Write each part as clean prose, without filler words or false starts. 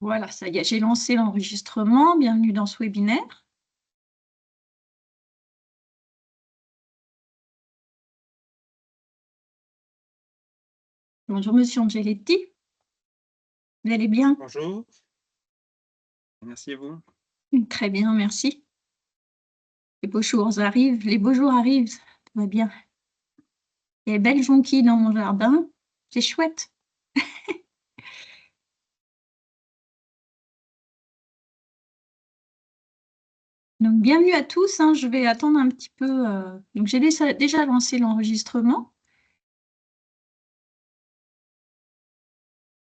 Voilà, ça y est, j'ai lancé l'enregistrement. Bienvenue dans ce webinaire. Bonjour, Monsieur Angeletti. Vous allez bien? Bonjour. Merci et vous? Très bien, merci. Les beaux jours arrivent, tout va bien. Il y a des belles jonquilles dans mon jardin, c'est chouette. Donc, bienvenue à tous, hein, je vais attendre un petit peu. Donc, j'ai déjà lancé l'enregistrement.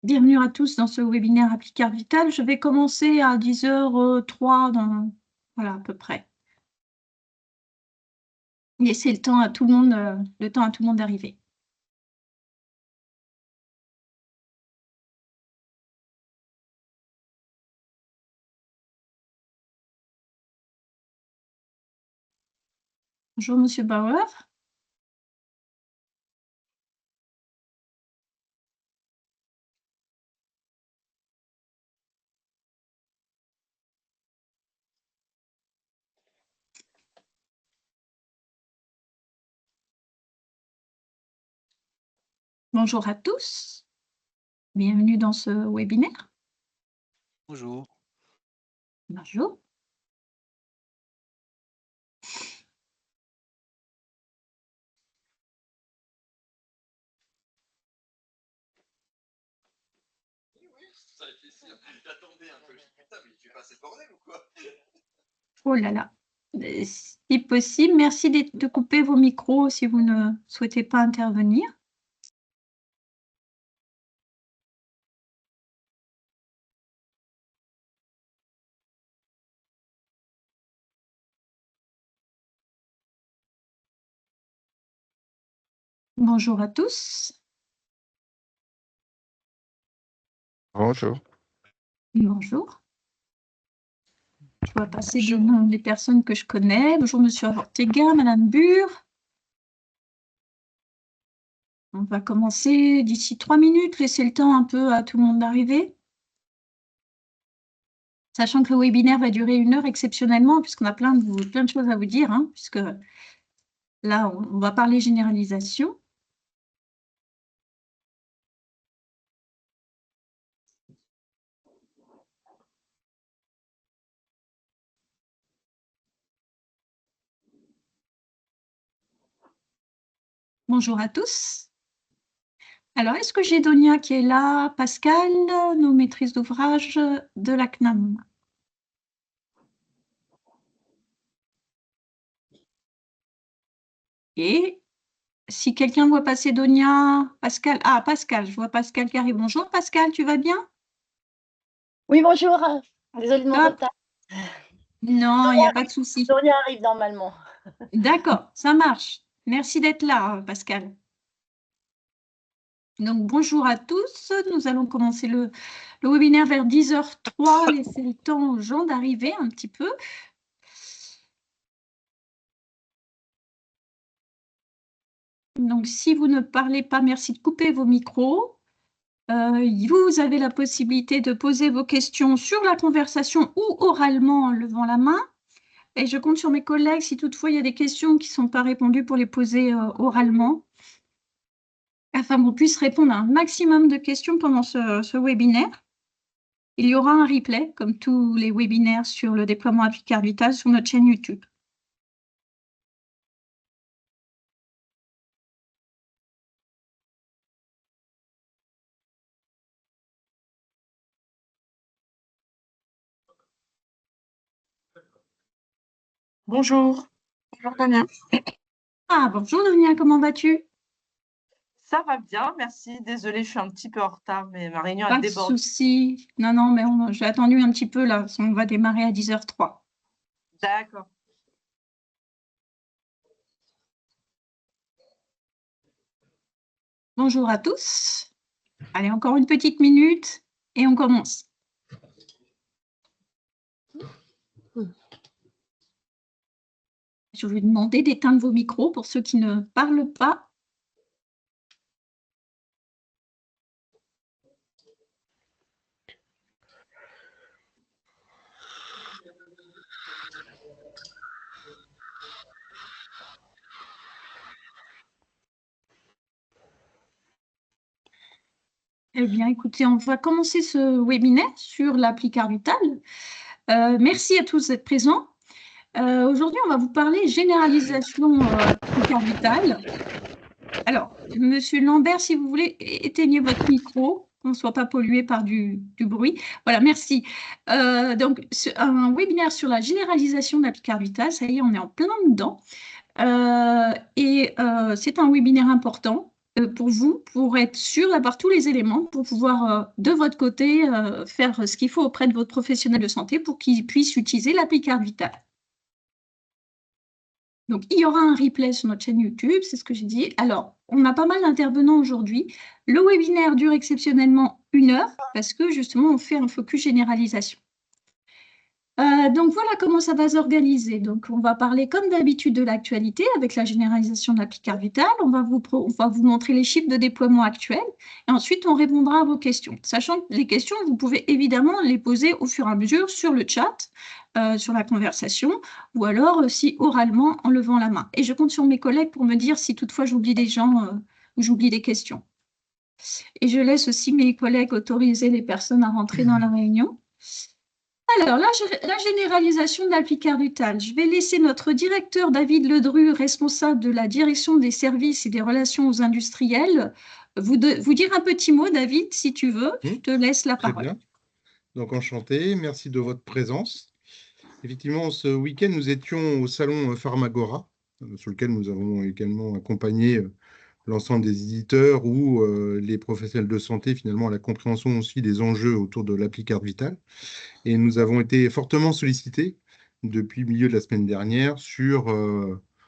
Bienvenue à tous dans ce webinaire Applicard Vital. Je vais commencer à 10h03, voilà, à peu près. Laisser le temps à tout le monde d'arriver. Bonjour, Monsieur Bauer. Bonjour à tous. Bienvenue dans ce webinaire. Bonjour. Bonjour. J'attendais un peu. Je dis, putain, mais tu fais pas cette bordel ou quoi? Oh là là. Si possible, merci de couper vos micros si vous ne souhaitez pas intervenir. Bonjour à tous. Bonjour. Bonjour. Je vois passer des noms des personnes que je connais. Bonjour, Monsieur Ortega, Madame Bure. On va commencer d'ici 3 minutes. Laissez le temps un peu à tout le monde d'arriver. Sachant que le webinaire va durer 1 heure exceptionnellement, puisqu'on a plein de choses à vous dire, hein, puisque là, on va parler généralisation. Bonjour à tous. Alors, est-ce que j'ai Donia qui est là? Pascal, nos maîtrises d'ouvrage de la CNAM. Et si quelqu'un voit passer Donia, Pascal, Pascal, je vois Pascal qui arrive. Bonjour Pascal, tu vas bien? Oui, bonjour. Désolée de mon Top. retard. Non, il n'y a pas de souci. Donia arrive normalement. D'accord, ça marche. Merci d'être là, Pascal. Donc, bonjour à tous. Nous allons commencer le webinaire vers 10h03. Laissez le temps aux gens d'arriver un petit peu. Donc, si vous ne parlez pas, merci de couper vos micros. Vous avez la possibilité de poser vos questions sur la conversation ou oralement en levant la main. Et je compte sur mes collègues si toutefois il y a des questions qui ne sont pas répondues pour les poser oralement, afin qu'on puisse répondre à un maximum de questions pendant ce webinaire. Il y aura un replay, comme tous les webinaires sur le déploiement Applicard Vital sur notre chaîne YouTube. Bonjour. Bonjour Damien. Bonjour Donia, comment vas-tu? Ça va bien, merci. Désolée, je suis un petit peu en retard, mais ma réunion a Pas de débordé. souci. Non, mais j'ai attendu un petit peu là. On va démarrer à 10h03. D'accord. Bonjour à tous. Allez, encore une petite minute et on commence. Je vais vous demander d'éteindre vos micros pour ceux qui ne parlent pas. Eh bien, écoutez, on va commencer ce webinaire sur l'appli Carte Vitale. Merci à tous d'être présents. Aujourd'hui, on va vous parler généralisation Carte Vitale. Alors, Monsieur Lambert, si vous voulez, éteignez votre micro, qu'on ne soit pas pollué par du bruit. Voilà, merci. Donc, un webinaire sur la généralisation de l'appli Carte Vitale, ça y est, on est en plein dedans. C'est un webinaire important pour vous, pour être sûr d'avoir tous les éléments, pour pouvoir, de votre côté, faire ce qu'il faut auprès de votre professionnel de santé pour qu'il puisse utiliser l'appli Carte Vitale. Donc, il y aura un replay sur notre chaîne YouTube, c'est ce que j'ai dit. Alors, on a pas mal d'intervenants aujourd'hui. Le webinaire dure exceptionnellement 1 heure parce que, justement, on fait un focus généralisation. Donc, voilà comment ça va s'organiser. Donc, on va parler comme d'habitude de l'actualité avec la généralisation de l'appli Carte Vitale. On va vous montrer les chiffres de déploiement actuels et ensuite, on répondra à vos questions. Sachant que les questions, vous pouvez évidemment les poser au fur et à mesure sur le chat, sur la conversation, ou alors aussi oralement en levant la main. Et je compte sur mes collègues pour me dire si toutefois j'oublie des gens ou j'oublie des questions. Et je laisse aussi mes collègues autoriser les personnes à rentrer dans la réunion. Alors, la généralisation de l'appli Carte Vitale. Je vais laisser notre directeur David Ledru, responsable de la direction des services et des relations aux industriels, vous dire un petit mot, David, si tu veux. Je te laisse la parole. Très bien. Donc, enchanté. Merci de votre présence. Effectivement, ce week-end, nous étions au salon Pharmagora, sur lequel nous avons également accompagné l'ensemble des éditeurs ou les professionnels de santé, finalement, à la compréhension aussi des enjeux autour de l'appli Carte Vitale. Et nous avons été fortement sollicités depuis le milieu de la semaine dernière sur,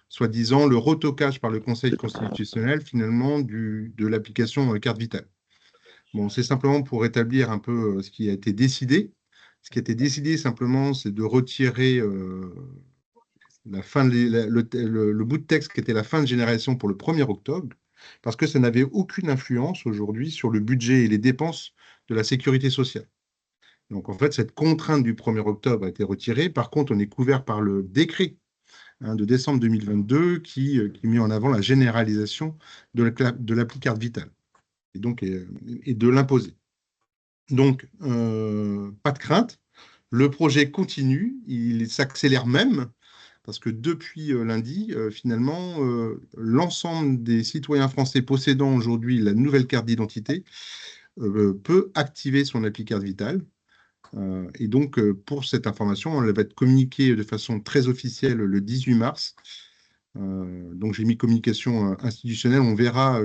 soi-disant, le retocage par le Conseil constitutionnel, finalement, de l'application Carte Vitale. Bon, c'est simplement pour rétablir un peu ce qui a été décidé. Ce qui a été décidé, simplement, c'est de retirer la fin le bout de texte qui était la fin de génération pour le 1er octobre, parce que ça n'avait aucune influence aujourd'hui sur le budget et les dépenses de la sécurité sociale. Donc, en fait, cette contrainte du 1er octobre a été retirée. Par contre, on est couvert par le décret de décembre 2022 qui met en avant la généralisation de l'appli Carte Vitale et donc et de l'imposer. Donc, pas de crainte. Le projet continue, il s'accélère même, parce que depuis lundi, finalement, l'ensemble des citoyens français possédant aujourd'hui la nouvelle carte d'identité peut activer son appli Carte Vitale. Et donc, pour cette information, elle va être communiquée de façon très officielle le 18 mars. Donc, j'ai mis communication institutionnelle. On verra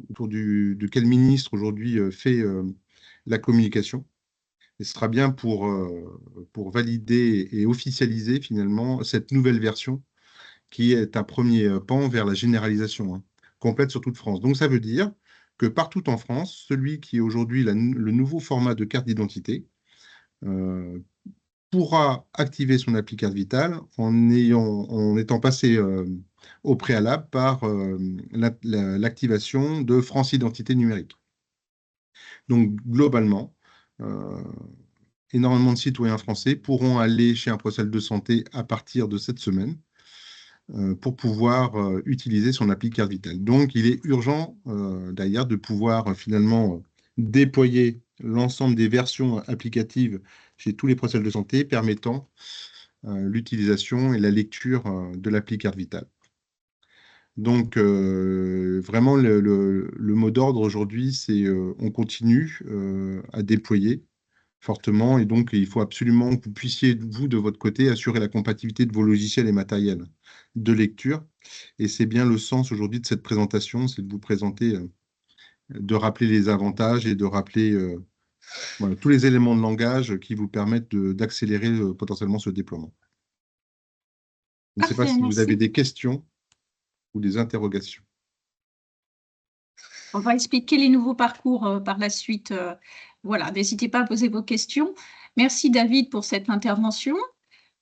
autour de quel ministre aujourd'hui fait la communication. Et ce sera bien pour valider et officialiser finalement cette nouvelle version qui est un premier pan vers la généralisation complète sur toute France. Donc, ça veut dire que partout en France, celui qui est aujourd'hui le nouveau format de carte d'identité pourra activer son appli Carte Vitale en étant passé au préalable par l'activation de France Identité numérique. Donc, globalement, énormément de citoyens français pourront aller chez un professionnel de santé à partir de cette semaine pour pouvoir utiliser son appli Carte Vitale. Donc, il est urgent d'ailleurs de pouvoir finalement déployer l'ensemble des versions applicatives chez tous les professionnels de santé permettant l'utilisation et la lecture de l'appli Carte Vitale. Donc, vraiment, le mot d'ordre aujourd'hui, c'est on continue à déployer fortement, et donc il faut absolument que vous puissiez, vous, de votre côté, assurer la compatibilité de vos logiciels et matériels de lecture. Et c'est bien le sens aujourd'hui de cette présentation, c'est de vous présenter, de rappeler les avantages et de rappeler voilà, tous les éléments de langage qui vous permettent d'accélérer potentiellement ce déploiement. Je ne sais pas si vous avez des questions ou des interrogations. On va expliquer les nouveaux parcours par la suite. Voilà, n'hésitez pas à poser vos questions. Merci David pour cette intervention.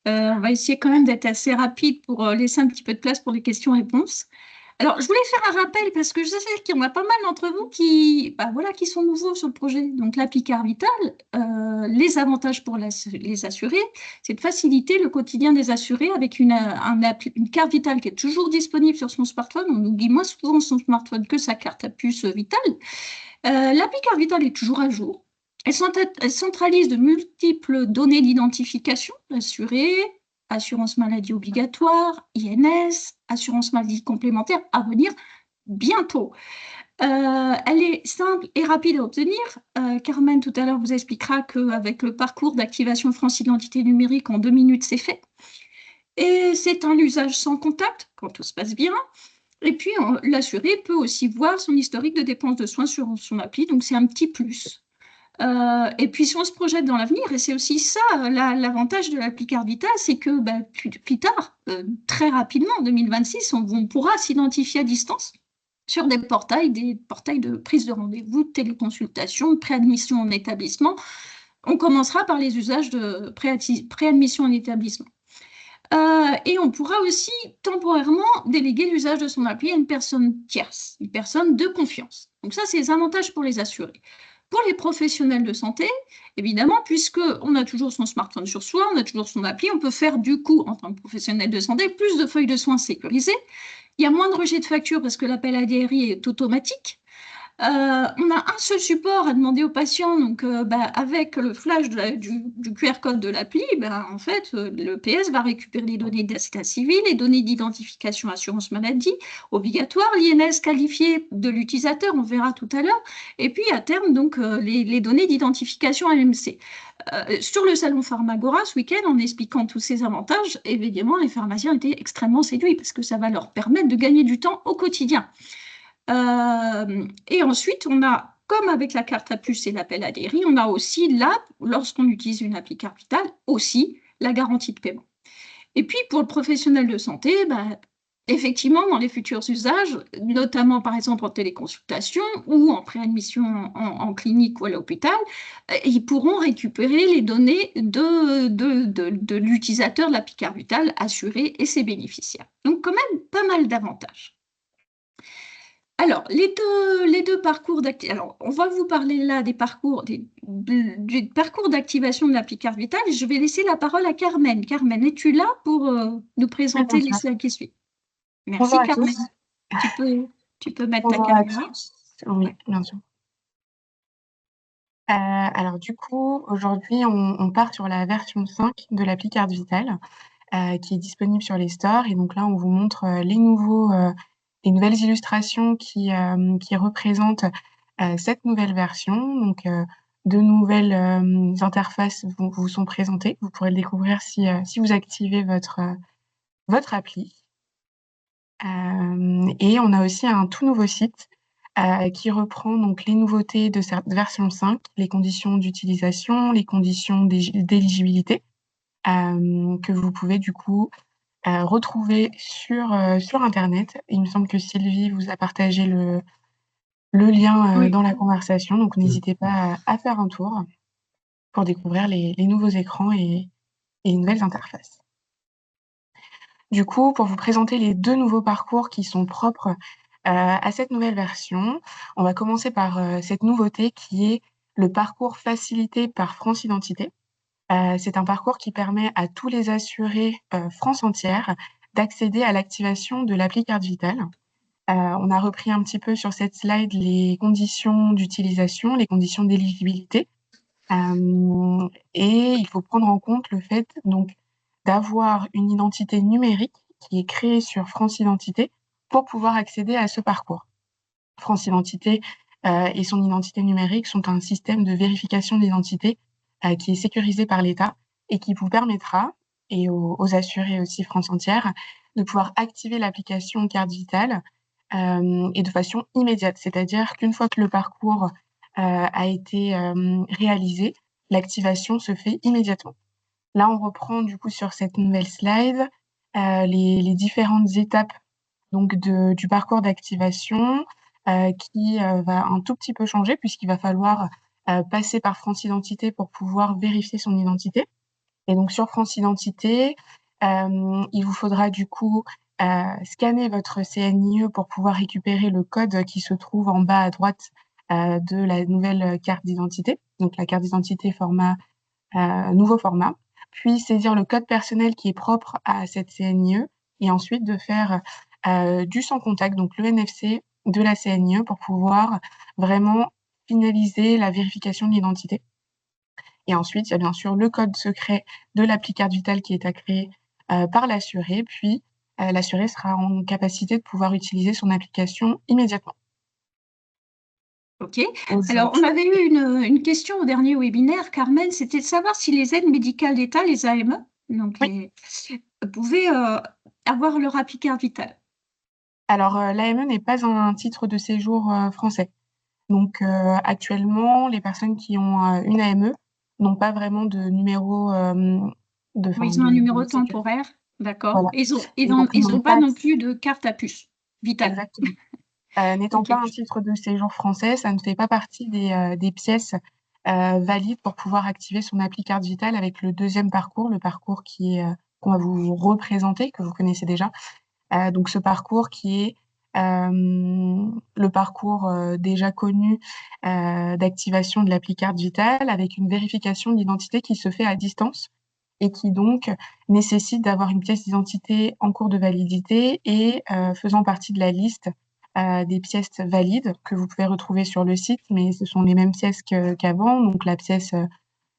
On va essayer quand même d'être assez rapide pour laisser un petit peu de place pour les questions-réponses. Alors, je voulais faire un rappel parce que je sais qu'il y en a pas mal d'entre vous qui sont nouveaux sur le projet. Donc, l'appli Carte Vitale, les avantages pour les assurés, c'est de faciliter le quotidien des assurés avec une carte vitale qui est toujours disponible sur son smartphone. On oublie moins souvent son smartphone que sa carte à puce vitale. L'appli Carte Vitale est toujours à jour. Elle centralise de multiples données d'identification, assurée, assurance maladie obligatoire, INS, assurance maladie complémentaire à venir bientôt. Elle est simple et rapide à obtenir. Carmen, tout à l'heure, vous expliquera qu'avec le parcours d'activation France Identité numérique, en 2 minutes, c'est fait. Et c'est un usage sans contact, quand tout se passe bien. Et puis, l'assuré peut aussi voir son historique de dépenses de soins sur son appli, donc c'est un petit plus. Et puis, si on se projette dans l'avenir, et c'est aussi ça l'avantage de l'appli Carte Vitale, c'est que plus tard, très rapidement, en 2026, on pourra s'identifier à distance sur des portails de prise de rendez-vous, de téléconsultation, de préadmission en établissement. On commencera par les usages de préadmission en établissement. Et on pourra aussi temporairement déléguer l'usage de son appli à une personne tierce, une personne de confiance. Donc ça, c'est les avantages pour les assurés. Pour les professionnels de santé, évidemment, puisqu'on a toujours son smartphone sur soi, on a toujours son appli, on peut faire du coup, en tant que professionnel de santé, plus de feuilles de soins sécurisées. Il y a moins de rejet de facture parce que l'appel à DRI est automatique. On a un seul support à demander aux patients, donc avec le flash du QR code de l'appli, en fait, le PS va récupérer les données d'état civil, les données d'identification assurance maladie obligatoire, l'INS qualifié de l'utilisateur, on verra tout à l'heure, et puis à terme, donc, les données d'identification AMC. Sur le salon Pharmagora ce week-end, en expliquant tous ces avantages, évidemment, les pharmaciens étaient extrêmement séduits parce que ça va leur permettre de gagner du temps au quotidien. Et ensuite, on a, comme avec la carte à puce et l'appel à DRI, on a aussi là, lorsqu'on utilise une appli Carte Vitale, aussi la garantie de paiement. Et puis, pour le professionnel de santé, effectivement, dans les futurs usages, notamment par exemple en téléconsultation ou en préadmission en clinique ou à l'hôpital, ils pourront récupérer les données de l'utilisateur de l'appli Carte Vitale assuré et ses bénéficiaires. Donc, quand même, pas mal d'avantages. Alors, les deux parcours d'activation. Alors, on va vous parler là du parcours d'activation de l'appli Carte Vitale. Je vais laisser la parole à Carmen. Carmen, es-tu là pour nous présenter les slides qui suivent? Merci, Bonjour à Carmen. tous. Tu peux mettre Bonjour ta à caméra. tous. Oui, bien sûr. Alors du coup, aujourd'hui, on part sur la version 5 de l'appli Carte Vitale, qui est disponible sur les stores. Et donc là, on vous montre les nouvelles illustrations qui représentent cette nouvelle version. Donc, de nouvelles interfaces vous sont présentées. Vous pourrez le découvrir si vous activez votre appli. Et on a aussi un tout nouveau site qui reprend donc les nouveautés de cette version 5, les conditions d'utilisation, les conditions d'éligibilité, que vous pouvez du coup retrouver sur Internet. Il me semble que Sylvie vous a partagé le lien Oui. dans la conversation, donc n'hésitez pas à faire un tour pour découvrir les nouveaux écrans et les nouvelles interfaces. Du coup, pour vous présenter les 2 nouveaux parcours qui sont propres à cette nouvelle version, on va commencer par cette nouveauté qui est le parcours facilité par France Identité. C'est un parcours qui permet à tous les assurés France entière d'accéder à l'activation de l'appli Carte Vitale. On a repris un petit peu sur cette slide les conditions d'utilisation, les conditions d'éligibilité. Et il faut prendre en compte le fait donc d'avoir une identité numérique qui est créée sur France Identité pour pouvoir accéder à ce parcours. France Identité et son identité numérique sont un système de vérification d'identité qui est sécurisé par l'État et qui vous permettra, et aux assurés aussi France entière, de pouvoir activer l'application Carte Vitale et de façon immédiate. C'est-à-dire qu'une fois que le parcours a été réalisé, l'activation se fait immédiatement. Là, on reprend du coup sur cette nouvelle slide les différentes étapes donc du parcours d'activation qui va un tout petit peu changer puisqu'il va falloir passer par France Identité pour pouvoir vérifier son identité. Et donc sur France Identité, il vous faudra du coup scanner votre CNIE pour pouvoir récupérer le code qui se trouve en bas à droite de la nouvelle carte d'identité, donc la carte d'identité format nouveau format, puis saisir le code personnel qui est propre à cette CNIE et ensuite de faire du sans contact, donc le NFC de la CNIE pour pouvoir vraiment finaliser la vérification de l'identité. Et ensuite, il y a bien sûr le code secret de l'appli carte vitale qui est à créer par l'assuré, puis l'assuré sera en capacité de pouvoir utiliser son application immédiatement. OK. Alors, on avait eu une question au dernier webinaire, Carmen, c'était de savoir si les aides médicales d'État, les AME, donc pouvaient avoir leur appli carte vitale. Alors, l'AME n'est pas un titre de séjour français. Donc, actuellement, les personnes qui ont une AME n'ont pas vraiment de numéro de. Oui, ils ont un numéro temporaire, d'accord. Voilà. Ils n'ont pas non plus de carte à puce vitale. Exactement. N'étant pas un titre de séjour français, ça ne fait pas partie des pièces valides pour pouvoir activer son appli carte vitale avec le deuxième parcours, le parcours qu'on va vous représenter, que vous connaissez déjà. Donc ce parcours qui est le parcours déjà connu d'activation de l'appli carte vitale avec une vérification d'identité qui se fait à distance et qui donc nécessite d'avoir une pièce d'identité en cours de validité et faisant partie de la liste des pièces valides que vous pouvez retrouver sur le site, mais ce sont les mêmes pièces qu'avant, donc la pièce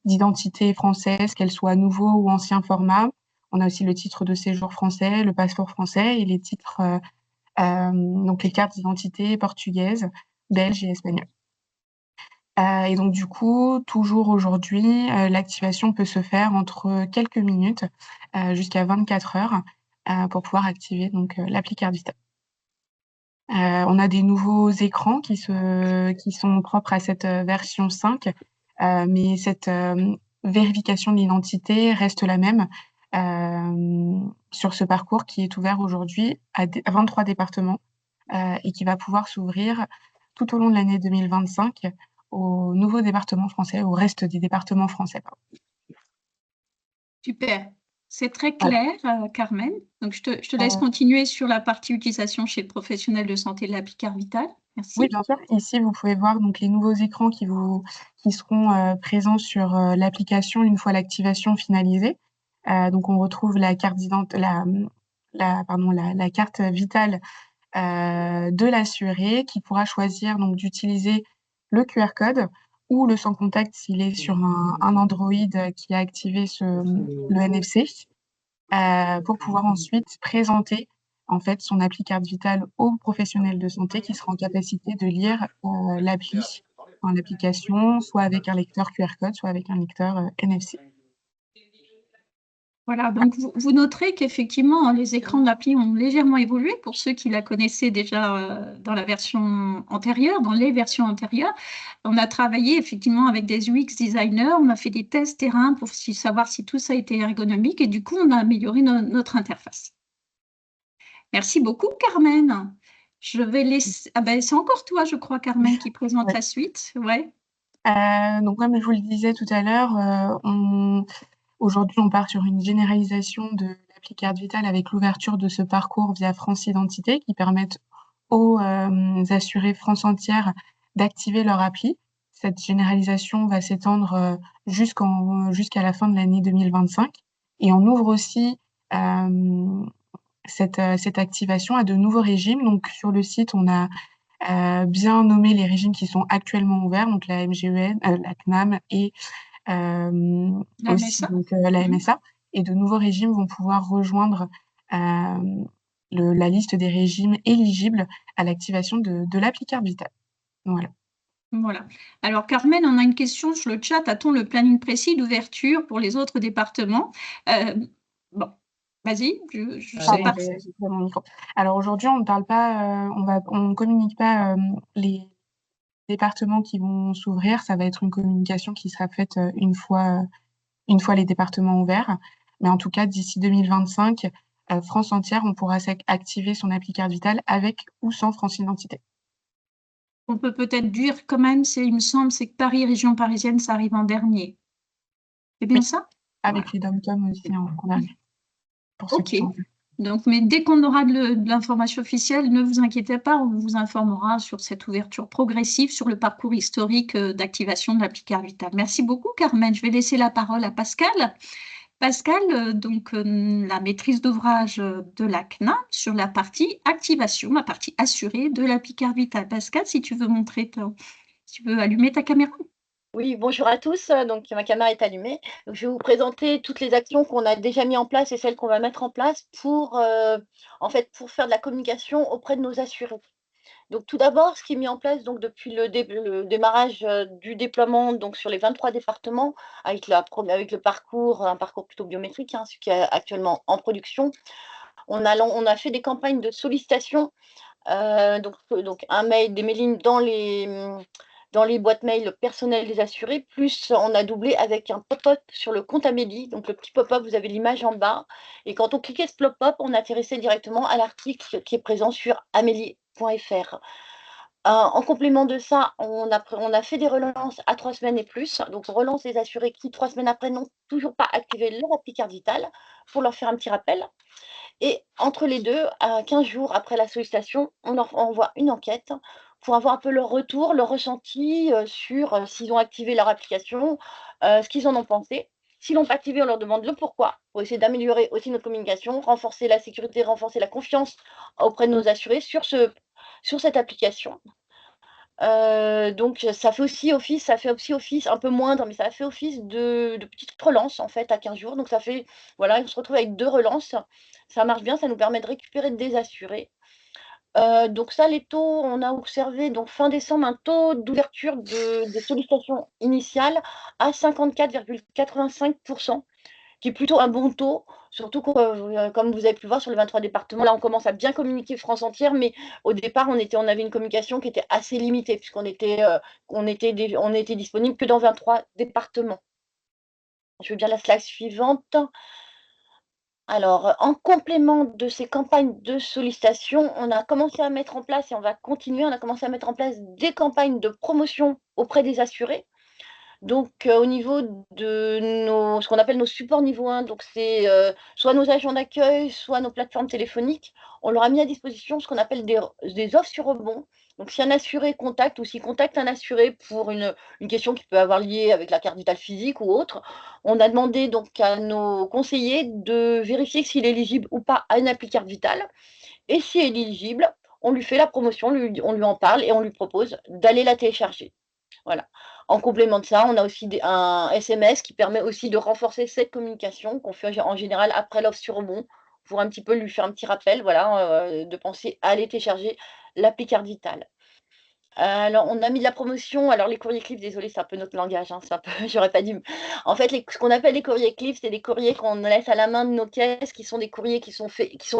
d'identité française, qu'elle soit nouveau ou ancien format. On a aussi le titre de séjour français, le passeport français et les titres, donc les cartes d'identité portugaises, belges et espagnoles. Et donc du coup, toujours aujourd'hui, l'activation peut se faire entre quelques minutes jusqu'à 24 heures pour pouvoir activer donc l'appli carte vitale. On a des nouveaux écrans qui sont propres à cette version 5, mais cette vérification de l'identité reste la même sur ce parcours qui est ouvert aujourd'hui à 23 départements et qui va pouvoir s'ouvrir tout au long de l'année 2025 aux nouveaux départements français, au reste des départements français. Super. C'est très clair, Carmen. Donc, je te laisse continuer sur la partie utilisation chez le professionnel de santé de l'appli carte vitale. Merci. Oui, bien sûr. Ici, vous pouvez voir donc les nouveaux écrans qui seront présents sur l'application une fois l'activation finalisée. Donc, on retrouve la carte la carte vitale de l'assuré qui pourra choisir donc d'utiliser le QR code ou le sans contact s'il est sur un Android qui a activé le NFC pour pouvoir ensuite présenter en fait son appli carte vitale au professionnel de santé qui sera en capacité de lire l'application, soit avec un lecteur QR code, soit avec un lecteur NFC. Voilà, donc vous noterez qu'effectivement, les écrans de l'appli ont légèrement évolué pour ceux qui la connaissaient déjà dans la version antérieure, dans les versions antérieures. On a travaillé effectivement avec des UX designers, on a fait des tests terrain pour savoir si tout ça était ergonomique et du coup, on a amélioré notre interface. Merci beaucoup, Carmen. Je vais laisser... Ah ben, c'est encore toi, je crois, Carmen, qui présente la suite. Ouais. Donc, comme je vous le disais tout à l'heure, aujourd'hui, on part sur une généralisation de l'appli carte vitale avec l'ouverture de ce parcours via France Identité qui permettent aux assurés France entière d'activer leur appli. Cette généralisation va s'étendre jusqu'à la fin de l'année 2025 et on ouvre aussi cette activation à de nouveaux régimes. Donc, sur le site, on a bien nommé les régimes qui sont actuellement ouverts, donc la MGEN, la CNAM et aussi donc, la MSA. Et de nouveaux régimes vont pouvoir rejoindre la liste des régimes éligibles à l'activation de l'appli carte vitale. Voilà. Voilà. Alors, Carmen, on a une question sur le chat. A-t-on le planning précis d'ouverture pour les autres départements? Bon, vas-y, je sais pas. Alors, aujourd'hui, on ne parle pas, on ne communique pas les départements qui vont s'ouvrir. Ça va être une communication qui sera faite une fois les départements ouverts. Mais en tout cas, d'ici 2025, France entière, on pourra activer son appli carte vitale avec ou sans France Identité. On peut peut-être dire quand même, il me semble, c'est que Paris, région parisienne, ça arrive en dernier. C'est bien ça? Avec les dom-tom aussi en dernier. Ok. Donc, mais dès qu'on aura de l'information officielle, ne vous inquiétez pas, on vous informera sur cette ouverture progressive, sur le parcours historique d'activation de l'appli carte vitale. Merci beaucoup, Carmen. Je vais laisser la parole à Pascal. Pascal, donc la maîtrise d'ouvrage de la CNAM sur la partie activation, la partie assurée de l'appli carte vitale. Pascal, si tu veux montrer tu veux allumer ta caméra. Oui, bonjour à tous. Donc, ma caméra est allumée. Donc, je vais vous présenter toutes les actions qu'on a déjà mis en place et celles qu'on va mettre en place pour, en fait, pour faire de la communication auprès de nos assurés. Donc, tout d'abord, ce qui est mis en place donc, depuis le démarrage du déploiement donc, sur les 23 départements, avec le parcours, un parcours plutôt biométrique, hein, ce qui est actuellement en production, on a fait des campagnes de sollicitation, donc un mail, des mailings dans les boîtes mail personnelles des assurés, plus on a doublé avec un pop-up sur le compte Amélie. Donc le petit pop-up, vous avez l'image en bas. Et quand on cliquait ce pop-up, on atterrissait directement à l'article qui est présent sur amélie.fr. En complément de ça, on a fait des relances à 3 semaines et plus. Donc on relance les assurés qui, 3 semaines après, n'ont toujours pas activé leur appli Carte Vitale pour leur faire un petit rappel. Et entre les deux, à 15 jours après la sollicitation, on leur envoie une enquête pour avoir un peu leur retour, leur ressenti sur s'ils ont activé leur application, ce qu'ils en ont pensé. S'ils l'ont pas activé, on leur demande le pourquoi, pour essayer d'améliorer aussi notre communication, renforcer la sécurité, renforcer la confiance auprès de nos assurés sur cette application. Donc ça fait aussi office un peu moindre, mais ça fait office de petite relance en fait à 15 jours. Donc ça fait voilà, on se retrouve avec 2 relances. Ça marche bien, ça nous permet de récupérer des assurés. Donc ça, les taux, on a observé donc fin décembre un taux d'ouverture des sollicitations initiales à 54,85 qui est plutôt un bon taux, surtout comme vous avez pu le voir sur les 23 départements. Là, on commence à bien communiquer France entière, mais au départ, on avait une communication qui était assez limitée, puisqu'on était disponible que dans 23 départements. Je veux bien la slide suivante. Alors, en complément de ces campagnes de sollicitation, on a commencé à mettre en place, et on va continuer, on a commencé à mettre en place des campagnes de promotion auprès des assurés. Donc, au niveau de ce qu'on appelle nos supports niveau 1, donc c'est soit nos agents d'accueil, soit nos plateformes téléphoniques, on leur a mis à disposition ce qu'on appelle des offres sur rebond. Donc, si un assuré contacte ou s'il contacte un assuré pour une question qui peut avoir lié avec la carte vitale physique ou autre, on a demandé donc à nos conseillers de vérifier s'il est éligible ou pas à une appli carte vitale. Et s'il est éligible, on lui fait la promotion, on lui en parle et on lui propose d'aller la télécharger. Voilà. En complément de ça, on a aussi un SMS qui permet aussi de renforcer cette communication qu'on fait en général après l'offre sur rebond pour un petit peu lui faire un petit rappel, voilà, de penser à aller télécharger l'appli Carte Vitale. Alors, on a mis de la promotion. Alors, les courriers clips, désolé, c'est un peu notre langage, hein, c'est un peu, j'aurais pas dû. En fait, ce qu'on appelle les courriers clips, c'est des courriers qu'on laisse à la main de nos caisses, qui sont des courriers qui sont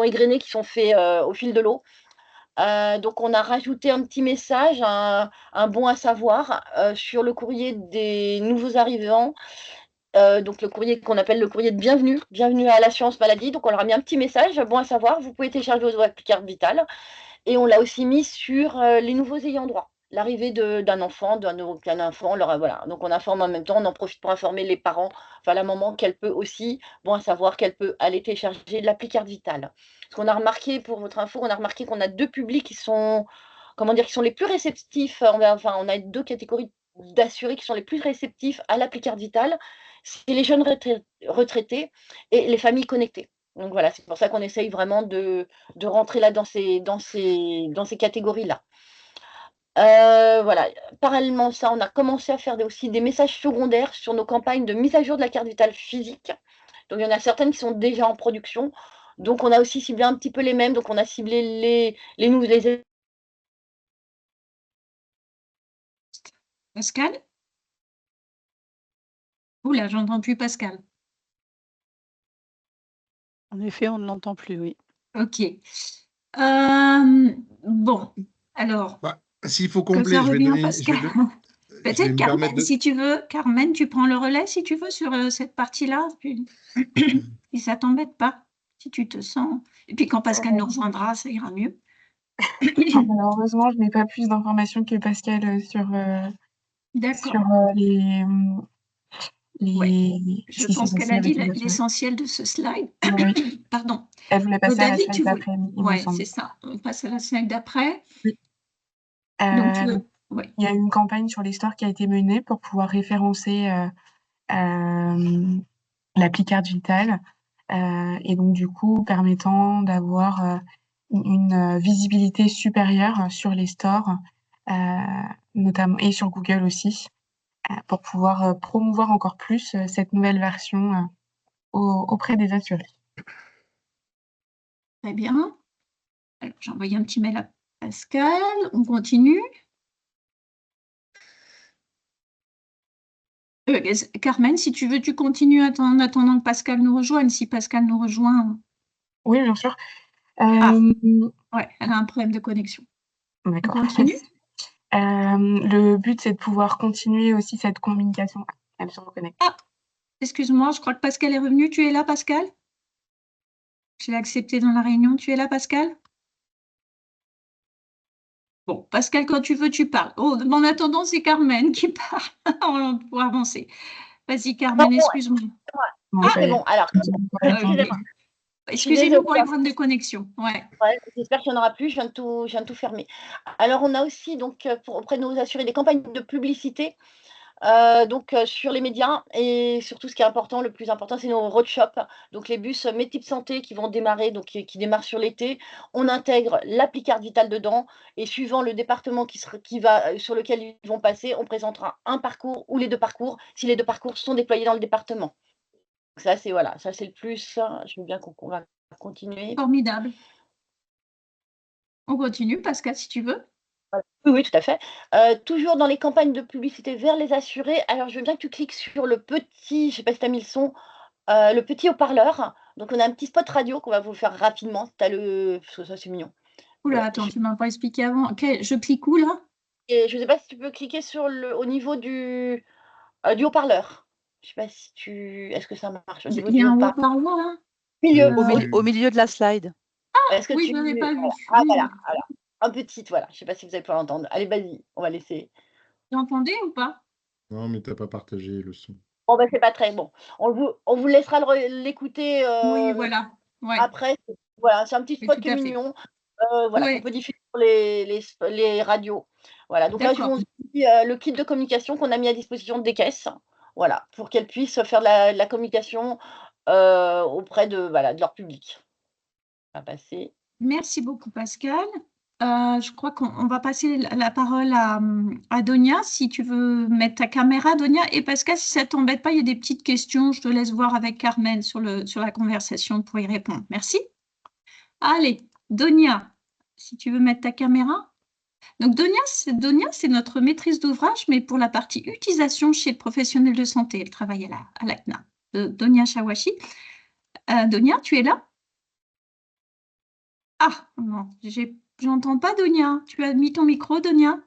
égrenés, qui sont faits au fil de l'eau. Donc on a rajouté un petit message, un bon à savoir sur le courrier des nouveaux arrivants, donc le courrier qu'on appelle le courrier de bienvenue à l'assurance maladie. Donc on leur a mis un petit message, bon à savoir, vous pouvez télécharger vos appli Carte Vitale. Et on l'a aussi mis sur les nouveaux ayants droit. L'arrivée d'un enfant, voilà. Donc on informe en même temps, on en profite pour informer les parents, enfin la maman, qu'elle peut aussi, bon à savoir qu'elle peut aller télécharger l'appli Carte Vitale. Ce qu'on a remarqué, pour votre info, on a remarqué qu'on a 2 publics qui sont, qui sont les plus réceptifs. On a 2 catégories d'assurés qui sont les plus réceptifs à l'appli Carte Vitale. C'est les jeunes retraités et les familles connectées. Donc voilà, c'est pour ça qu'on essaye vraiment de rentrer là dans ces catégories-là. Voilà. Parallèlement à ça, on a commencé à faire aussi des messages secondaires sur nos campagnes de mise à jour de la carte vitale physique. Donc il y en a certaines qui sont déjà en production. Donc on a aussi ciblé un petit peu les mêmes. Donc on a ciblé les Pascal? Oula, j'entends plus Pascal. En effet, on ne l'entend plus, oui. Ok. Bon, alors, S'il faut que combler, ça je vais revient, donner. Pascal. je vais Peut-être me Carmen, permettre de- si tu veux. Carmen, tu prends le relais si tu veux sur cette partie-là. Si ça t'embête pas, si tu te sens. Et puis quand Pascal nous rejoindra, ça ira mieux. Malheureusement, je n'ai pas plus d'informations que Pascal sur D'accord. les. Ouais. Je si pense c'est qu'elle a dit possible avec les assurés. l'essentiel de ce slide. Oui. Pardon. Elle voulait passer à la David, slide d'après, il me Ouais, semble. c'est ça. On passe à la slide d'après. Oui. Donc, tu veux. Ouais. Il y a une campagne sur les stores qui a été menée pour pouvoir référencer l'appli Carte Vitale et donc du coup permettant d'avoir une visibilité supérieure sur les stores notamment, et sur Google aussi, pour pouvoir promouvoir encore plus cette nouvelle version auprès des assurés. Très bien. Alors, j'ai envoyé un petit mail à Pascal. On continue. Carmen, si tu veux, tu continues en attendant que Pascal nous rejoigne. Si Pascal nous rejoint, Oui, bien sûr. ouais, elle a un problème de connexion. On D'accord. continue. Le but, c'est de pouvoir continuer aussi cette communication. Elle se reconnecte. Ah, excuse-moi, je crois que Pascal est revenu. Tu es là, Pascal? Je l'ai accepté dans la réunion. Tu es là, Pascal? Bon, Pascal, quand tu veux, tu parles. Oh, en attendant, c'est Carmen qui parle pour avancer. Vas-y, Carmen, Non, excuse-moi. Non, c'est bon. Alors, Excusez-moi. Excusez-nous pour les problèmes de connexion. Ouais. Ouais, j'espère qu'il n'y en aura plus. Je viens de tout fermer. Alors, on a aussi, donc, auprès de nos assurés, des campagnes de publicité. Sur les médias et surtout ce qui est important, le plus important, c'est nos road shops. Donc les bus Mes Types Santé qui vont démarrer, donc qui démarrent sur l'été. On intègre l'appli Carte Vitale dedans et suivant le département sur lequel ils vont passer, on présentera un parcours ou les deux parcours, si les deux parcours sont déployés dans le département. Ça, c'est voilà, ça c'est le plus. Je veux bien qu'on va continuer. Formidable. On continue, Pascal, si tu veux. Oui, oui, tout à fait. Toujours dans les campagnes de publicité vers les assurés, alors je veux bien que tu cliques sur le petit, je ne sais pas si tu as mis le son, le petit haut-parleur. Donc on a un petit spot radio qu'on va vous faire rapidement. Tu as parce que ça c'est mignon. Oula, attends, tu m'as pas expliqué avant. Ok, je clique où là? Et je ne sais pas si tu peux cliquer au niveau du haut-parleur. Je sais pas si est-ce que ça marche au niveau Il y du a un haut-parleur? haut-parleur là? Milieu. Au milieu de la slide. Est-ce que Oui, tu je n'avais pas vu. Ah Oui, voilà, alors, un petit, voilà. Je ne sais pas si vous allez pouvoir l'entendre. Allez, vas-y, on va laisser. vous entendez ou pas? Non, mais tu n'as pas partagé le son. Bon, ben, c'est pas très bon. On vous laissera l'écouter Oui, voilà. Ouais, après. Voilà, c'est un petit oui, spot tout qui est à fait. mignon, voilà, qu'on Ouais, peut diffuser sur les radios. Voilà, donc là, je vous d'accord. montre le kit de communication qu'on a mis à disposition des caisses, voilà, pour qu'elles puissent faire de la communication auprès de leur public. On va passer. Merci beaucoup, Pascal. Je crois qu'on va passer la parole à Donia, si tu veux mettre ta caméra, Donia. Et Pascal, si ça ne t'embête pas, il y a des petites questions. Je te laisse voir avec Carmen sur la conversation pour y répondre. Merci. Allez, Donia, si tu veux mettre ta caméra. Donc, Donia, c'est notre maîtrise d'ouvrage, mais pour la partie utilisation chez le professionnel de santé. Elle travaille à la CNAM. Donia Chawashi. Donia, tu es là? Ah, non, j'entends pas Donia. Tu as mis ton micro, Donia?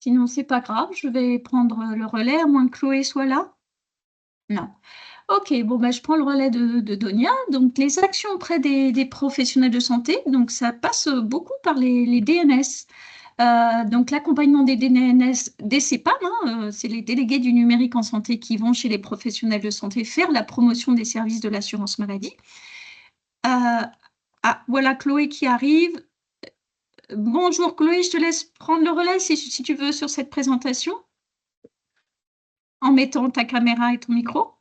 Sinon, c'est pas grave, je vais prendre le relais, à moins que Chloé soit là. Non. Ok, bon, ben, je prends le relais de Donia. Donc, les actions auprès des professionnels de santé, donc ça passe beaucoup par les DNS. Donc, l'accompagnement des DNS, des CEPAM, c'est les délégués du numérique en santé qui vont chez les professionnels de santé faire la promotion des services de l'assurance maladie. Ah, voilà Chloé qui arrive. Bonjour Chloé, je te laisse prendre le relais si tu veux sur cette présentation, en mettant ta caméra et ton micro.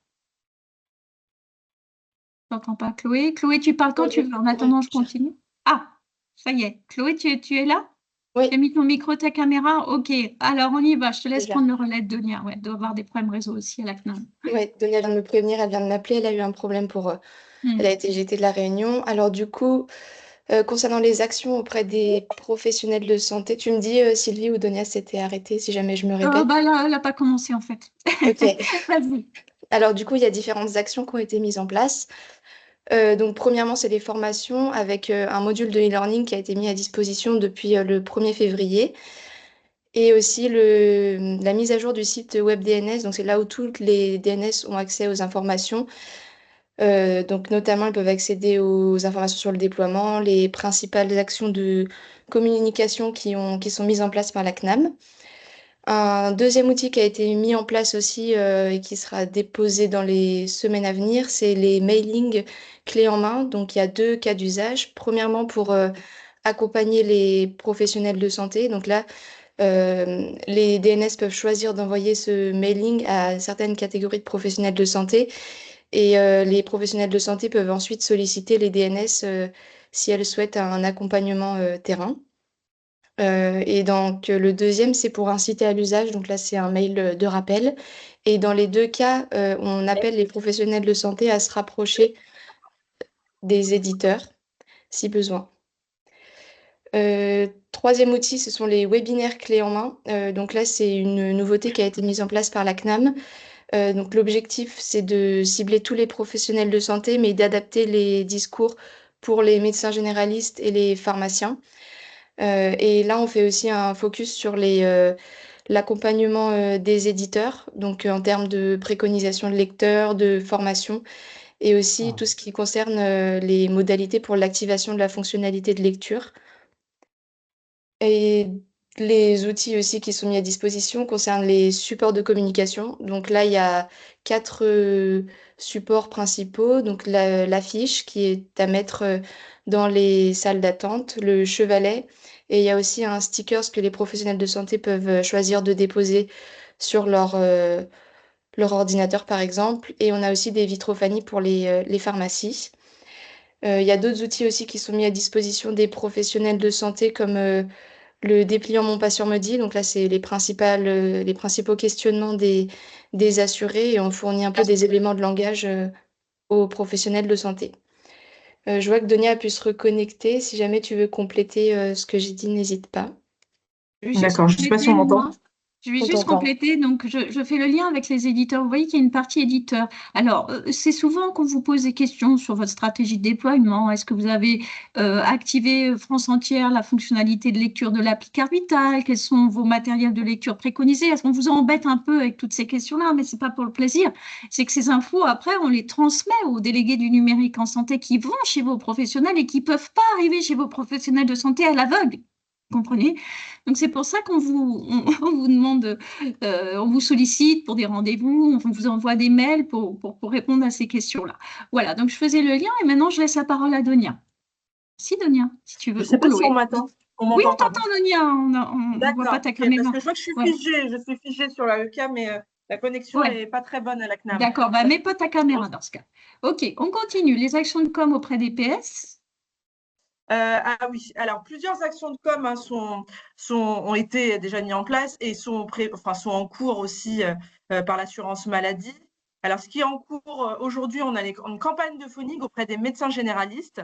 Je n'entends pas Chloé. Chloé, tu parles quand tu veux. En attendant, je continue. Ah, ça y est. Chloé, tu es là? Oui. Tu as mis ton micro, ta caméra? Ok, alors on y va. Je te laisse Déjà. prendre le relais de Donia. Ouais, doit avoir des problèmes réseau aussi à la CNAM. Oui, Donia vient de me prévenir, elle vient de m'appeler, elle a eu un problème elle a été jetée de la réunion. Alors du coup, concernant les actions auprès des professionnels de santé, tu me dis, Sylvie ou Donia s'était arrêtée, si jamais je me répète. Bah là, elle n'a pas commencé en fait. Ok. Vas-y. Alors du coup, il y a différentes actions qui ont été mises en place. Donc premièrement, c'est des formations avec un module de e-learning qui a été mis à disposition depuis le 1er février. Et aussi la mise à jour du site web DNS, donc c'est là où toutes les DNS ont accès aux informations. Donc notamment, ils peuvent accéder aux informations sur le déploiement, les principales actions de communication qui sont mises en place par la CNAM. Un deuxième outil qui a été mis en place aussi et qui sera déposé dans les semaines à venir, c'est les mailings clés en main. Donc il y a 2 cas d'usage. Premièrement, pour accompagner les professionnels de santé. Donc là, les DNS peuvent choisir d'envoyer ce mailing à certaines catégories de professionnels de santé et les professionnels de santé peuvent ensuite solliciter les DNS si elles souhaitent un accompagnement terrain. Et donc, le deuxième, c'est pour inciter à l'usage. Donc là, c'est un mail de rappel. Et dans les deux cas, on appelle les professionnels de santé à se rapprocher des éditeurs, si besoin. Troisième outil, ce sont les webinaires clés en main. Donc là, c'est une nouveauté qui a été mise en place par la CNAM. Donc l'objectif, c'est de cibler tous les professionnels de santé, mais d'adapter les discours pour les médecins généralistes et les pharmaciens. Et là, on fait aussi un focus sur l'accompagnement des éditeurs, donc en termes de préconisation de lecteurs, de formation, et aussi tout ce qui concerne les modalités pour l'activation de la fonctionnalité de lecture. Et les outils aussi qui sont mis à disposition concernent les supports de communication. Donc là, il y a 4 supports principaux. Donc l'affiche qui est à mettre dans les salles d'attente, le chevalet, et il y a aussi un sticker que les professionnels de santé peuvent choisir de déposer sur leur ordinateur, par exemple. Et on a aussi des vitrophanies pour les pharmacies. Il y a d'autres outils aussi qui sont mis à disposition des professionnels de santé comme le dépliant Mon patient me dit. Donc là, c'est les principaux questionnements des assurés et on fournit un peu des éléments de langage aux professionnels de santé. Je vois que Donia a pu se reconnecter. Si jamais tu veux compléter ce que j'ai dit, n'hésite pas. D'accord, je ne sais pas si on m'entend. Je vais On juste t'entend. compléter, donc je fais le lien avec les éditeurs. Vous voyez qu'il y a une partie éditeur. Alors, c'est souvent qu'on vous pose des questions sur votre stratégie de déploiement. Est-ce que vous avez activé France Entière la fonctionnalité de lecture de l'appli Carte Vitale? Quels sont vos matériels de lecture préconisés? Est-ce qu'on vous embête un peu avec toutes ces questions-là? Mais ce n'est pas pour le plaisir. C'est que ces infos, après, on les transmet aux délégués du numérique en santé qui vont chez vos professionnels et qui ne peuvent pas arriver chez vos professionnels de santé à l'aveugle. Vous comprenez? Donc, c'est pour ça qu'on on vous demande, on vous sollicite pour des rendez-vous, on vous envoie des mails pour répondre à ces questions-là. Voilà, donc je faisais le lien et maintenant je laisse la parole à Donia. Si, Donia, si tu veux. Je ne sais Ou pas si Chloé. on m'entend. Oui, on t'entend, Donia, on ne voit pas D'accord, ta ok, caméra. parce que je vois que je suis Ouais. figée. Je suis figée sur la webcam, mais la connexion Ouais. n'est pas très bonne à la CNAM. D'accord, bah, mets pas ta caméra dans ce cas. Ok, on continue. Les actions de com auprès des PS. Ah oui, alors plusieurs actions de com ont été déjà mises en place et sont en cours aussi par l'assurance maladie. Alors, ce qui est en cours aujourd'hui, on a une campagne de phoning auprès des médecins généralistes.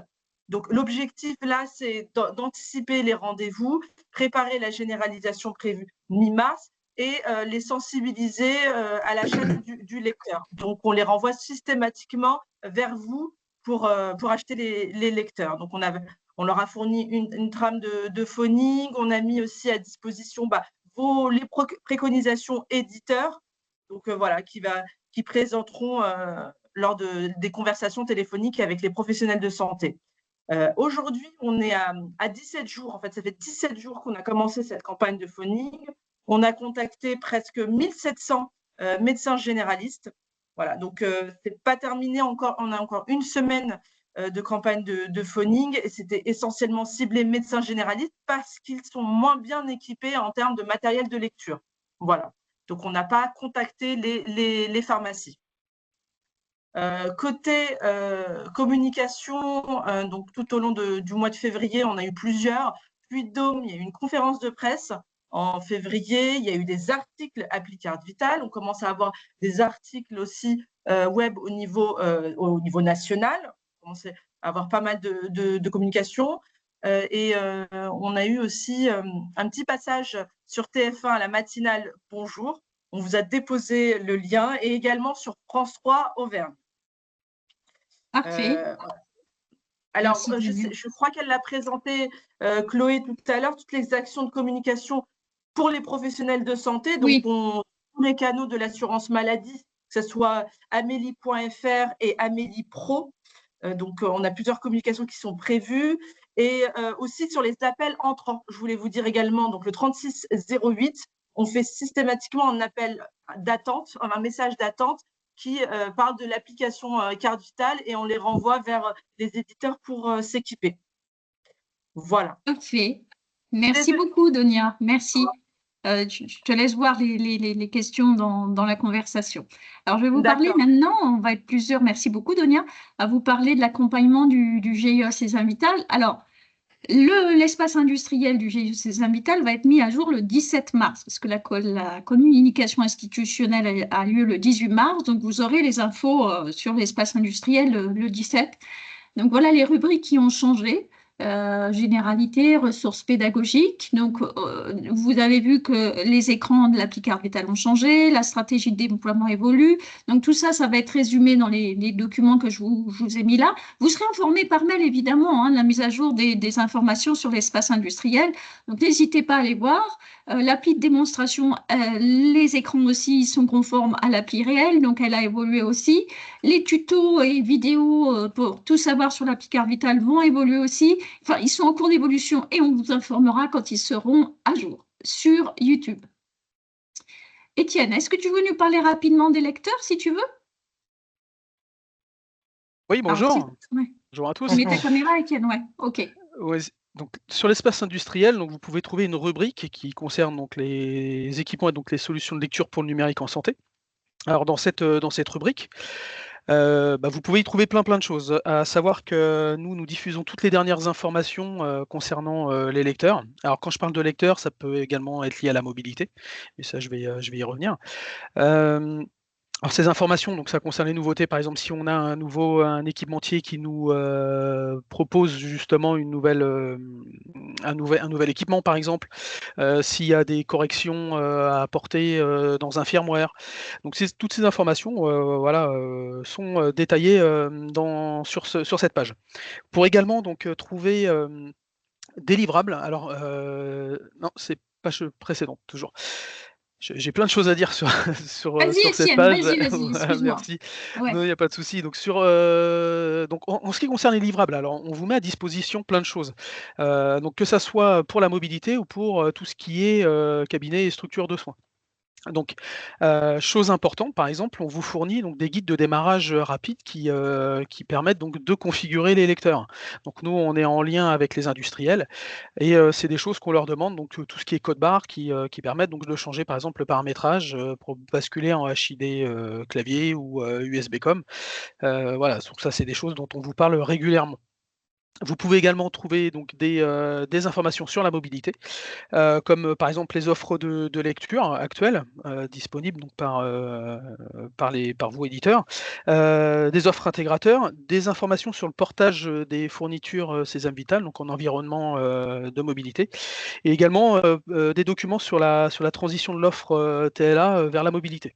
Donc, l'objectif là, c'est d'anticiper les rendez-vous, préparer la généralisation prévue mi-mars et les sensibiliser à l'achat du lecteur. Donc, on les renvoie systématiquement vers vous pour acheter les lecteurs. Donc, on leur a fourni une trame de phoning. On a mis aussi à disposition les préconisations éditeurs, donc voilà, qui présenteront lors des conversations téléphoniques avec les professionnels de santé. Aujourd'hui, on est à 17 jours. En fait, ça fait 17 jours qu'on a commencé cette campagne de phoning. On a contacté presque 1700 médecins généralistes. Voilà, donc c'est pas terminé encore. On a encore une semaine de campagne de phoning et c'était essentiellement ciblé médecins généralistes parce qu'ils sont moins bien équipés en termes de matériel de lecture. Voilà, donc on n'a pas contacté les pharmacies. Côté communication, donc tout au long du mois de février, on a eu plusieurs. Puy-de-Dôme, il y a eu une conférence de presse en février. Il y a eu des articles appli Carte Vitale. On commence à avoir des articles aussi web au niveau national. On commence à avoir pas mal de communication. Et on a eu aussi un petit passage sur TF1 à la matinale Bonjour. On vous a déposé le lien et également sur France 3 Auvergne. Parfait. Alors, Merci, je crois qu'elle l'a présenté, Chloé, tout à l'heure, toutes les actions de communication pour les professionnels de santé. Donc, oui. Tous les canaux de l'assurance maladie, que ce soit Amélie.fr et Amélie Pro. Donc, on a plusieurs communications qui sont prévues. Et aussi sur les appels entrants, je voulais vous dire également, donc le 3608, on fait systématiquement un appel d'attente, un message d'attente qui parle de l'application Carte Vitale et on les renvoie vers les éditeurs pour s'équiper. Voilà. Parfait. Merci beaucoup, Donia. Merci. Je te laisse voir les questions dans la conversation. Alors, je vais vous parler maintenant, on va être plusieurs, merci beaucoup, Donia, à vous parler de l'accompagnement du GIE Sésame Vital. Alors, L'espace industriel du GIE Sésame Vital va être mis à jour le 17 mars, parce que la communication institutionnelle a lieu le 18 mars, donc vous aurez les infos sur l'espace industriel le 17. Donc voilà les rubriques qui ont changé. Généralité, ressources pédagogiques. Donc, vous avez vu que les écrans de l'appli Carte Vitale ont changé, la stratégie de déploiement évolue. Donc, tout ça, ça va être résumé dans les documents que je vous ai mis là. Vous serez informés par mail, évidemment, de la mise à jour des informations sur l'espace industriel. Donc, n'hésitez pas à les voir. L'appli de démonstration, les écrans aussi sont conformes à l'appli réelle, donc elle a évolué aussi. Les tutos et vidéos pour tout savoir sur l'appli Carte Vitale vont évoluer aussi. Enfin, ils sont en cours d'évolution et on vous informera quand ils seront à jour sur YouTube. Étienne, est-ce que tu veux nous parler rapidement des lecteurs, si tu veux? Oui, bonjour. Alors, ouais. Bonjour à tous. Mets ta caméra, Étienne, ouais, ok. Ouais, donc, sur l'espace industriel, donc, vous pouvez trouver une rubrique qui concerne donc, les équipements et donc, les solutions de lecture pour le numérique en santé. Alors, dans cette rubrique, vous pouvez y trouver plein de choses. À savoir que nous diffusons toutes les dernières informations concernant les lecteurs. Alors, quand je parle de lecteurs, ça peut également être lié à la mobilité, mais ça, je vais y revenir. Alors ces informations, donc ça concerne les nouveautés. Par exemple, si on a un équipementier qui nous propose justement un nouvel équipement, par exemple, s'il y a des corrections à apporter dans un firmware. Donc toutes ces informations sont détaillées sur cette page. Pour également donc trouver des livrables. Alors non, c'est page précédente toujours. J'ai plein de choses à dire sur cette page. Vas-y, excuse-moi. Merci. Ouais. Non, il n'y a pas de souci. Donc, en ce qui concerne les livrables, alors on vous met à disposition plein de choses. Donc que ça soit pour la mobilité ou pour tout ce qui est cabinet et structure de soins. Donc, chose importante, par exemple, on vous fournit donc des guides de démarrage rapide qui permettent donc de configurer les lecteurs. Donc nous, on est en lien avec les industriels et c'est des choses qu'on leur demande, donc tout ce qui est code barre qui permettent donc de changer par exemple le paramétrage pour basculer en HID clavier ou USB-COM. Voilà, donc ça c'est des choses dont on vous parle régulièrement. Vous pouvez également trouver donc des informations sur la mobilité, comme par exemple les offres de lecture actuelles, disponibles donc par vous éditeurs, des offres intégrateurs, des informations sur le portage des fournitures Sésame Vital, donc en environnement de mobilité, et également des documents sur la transition de l'offre TLA vers la mobilité.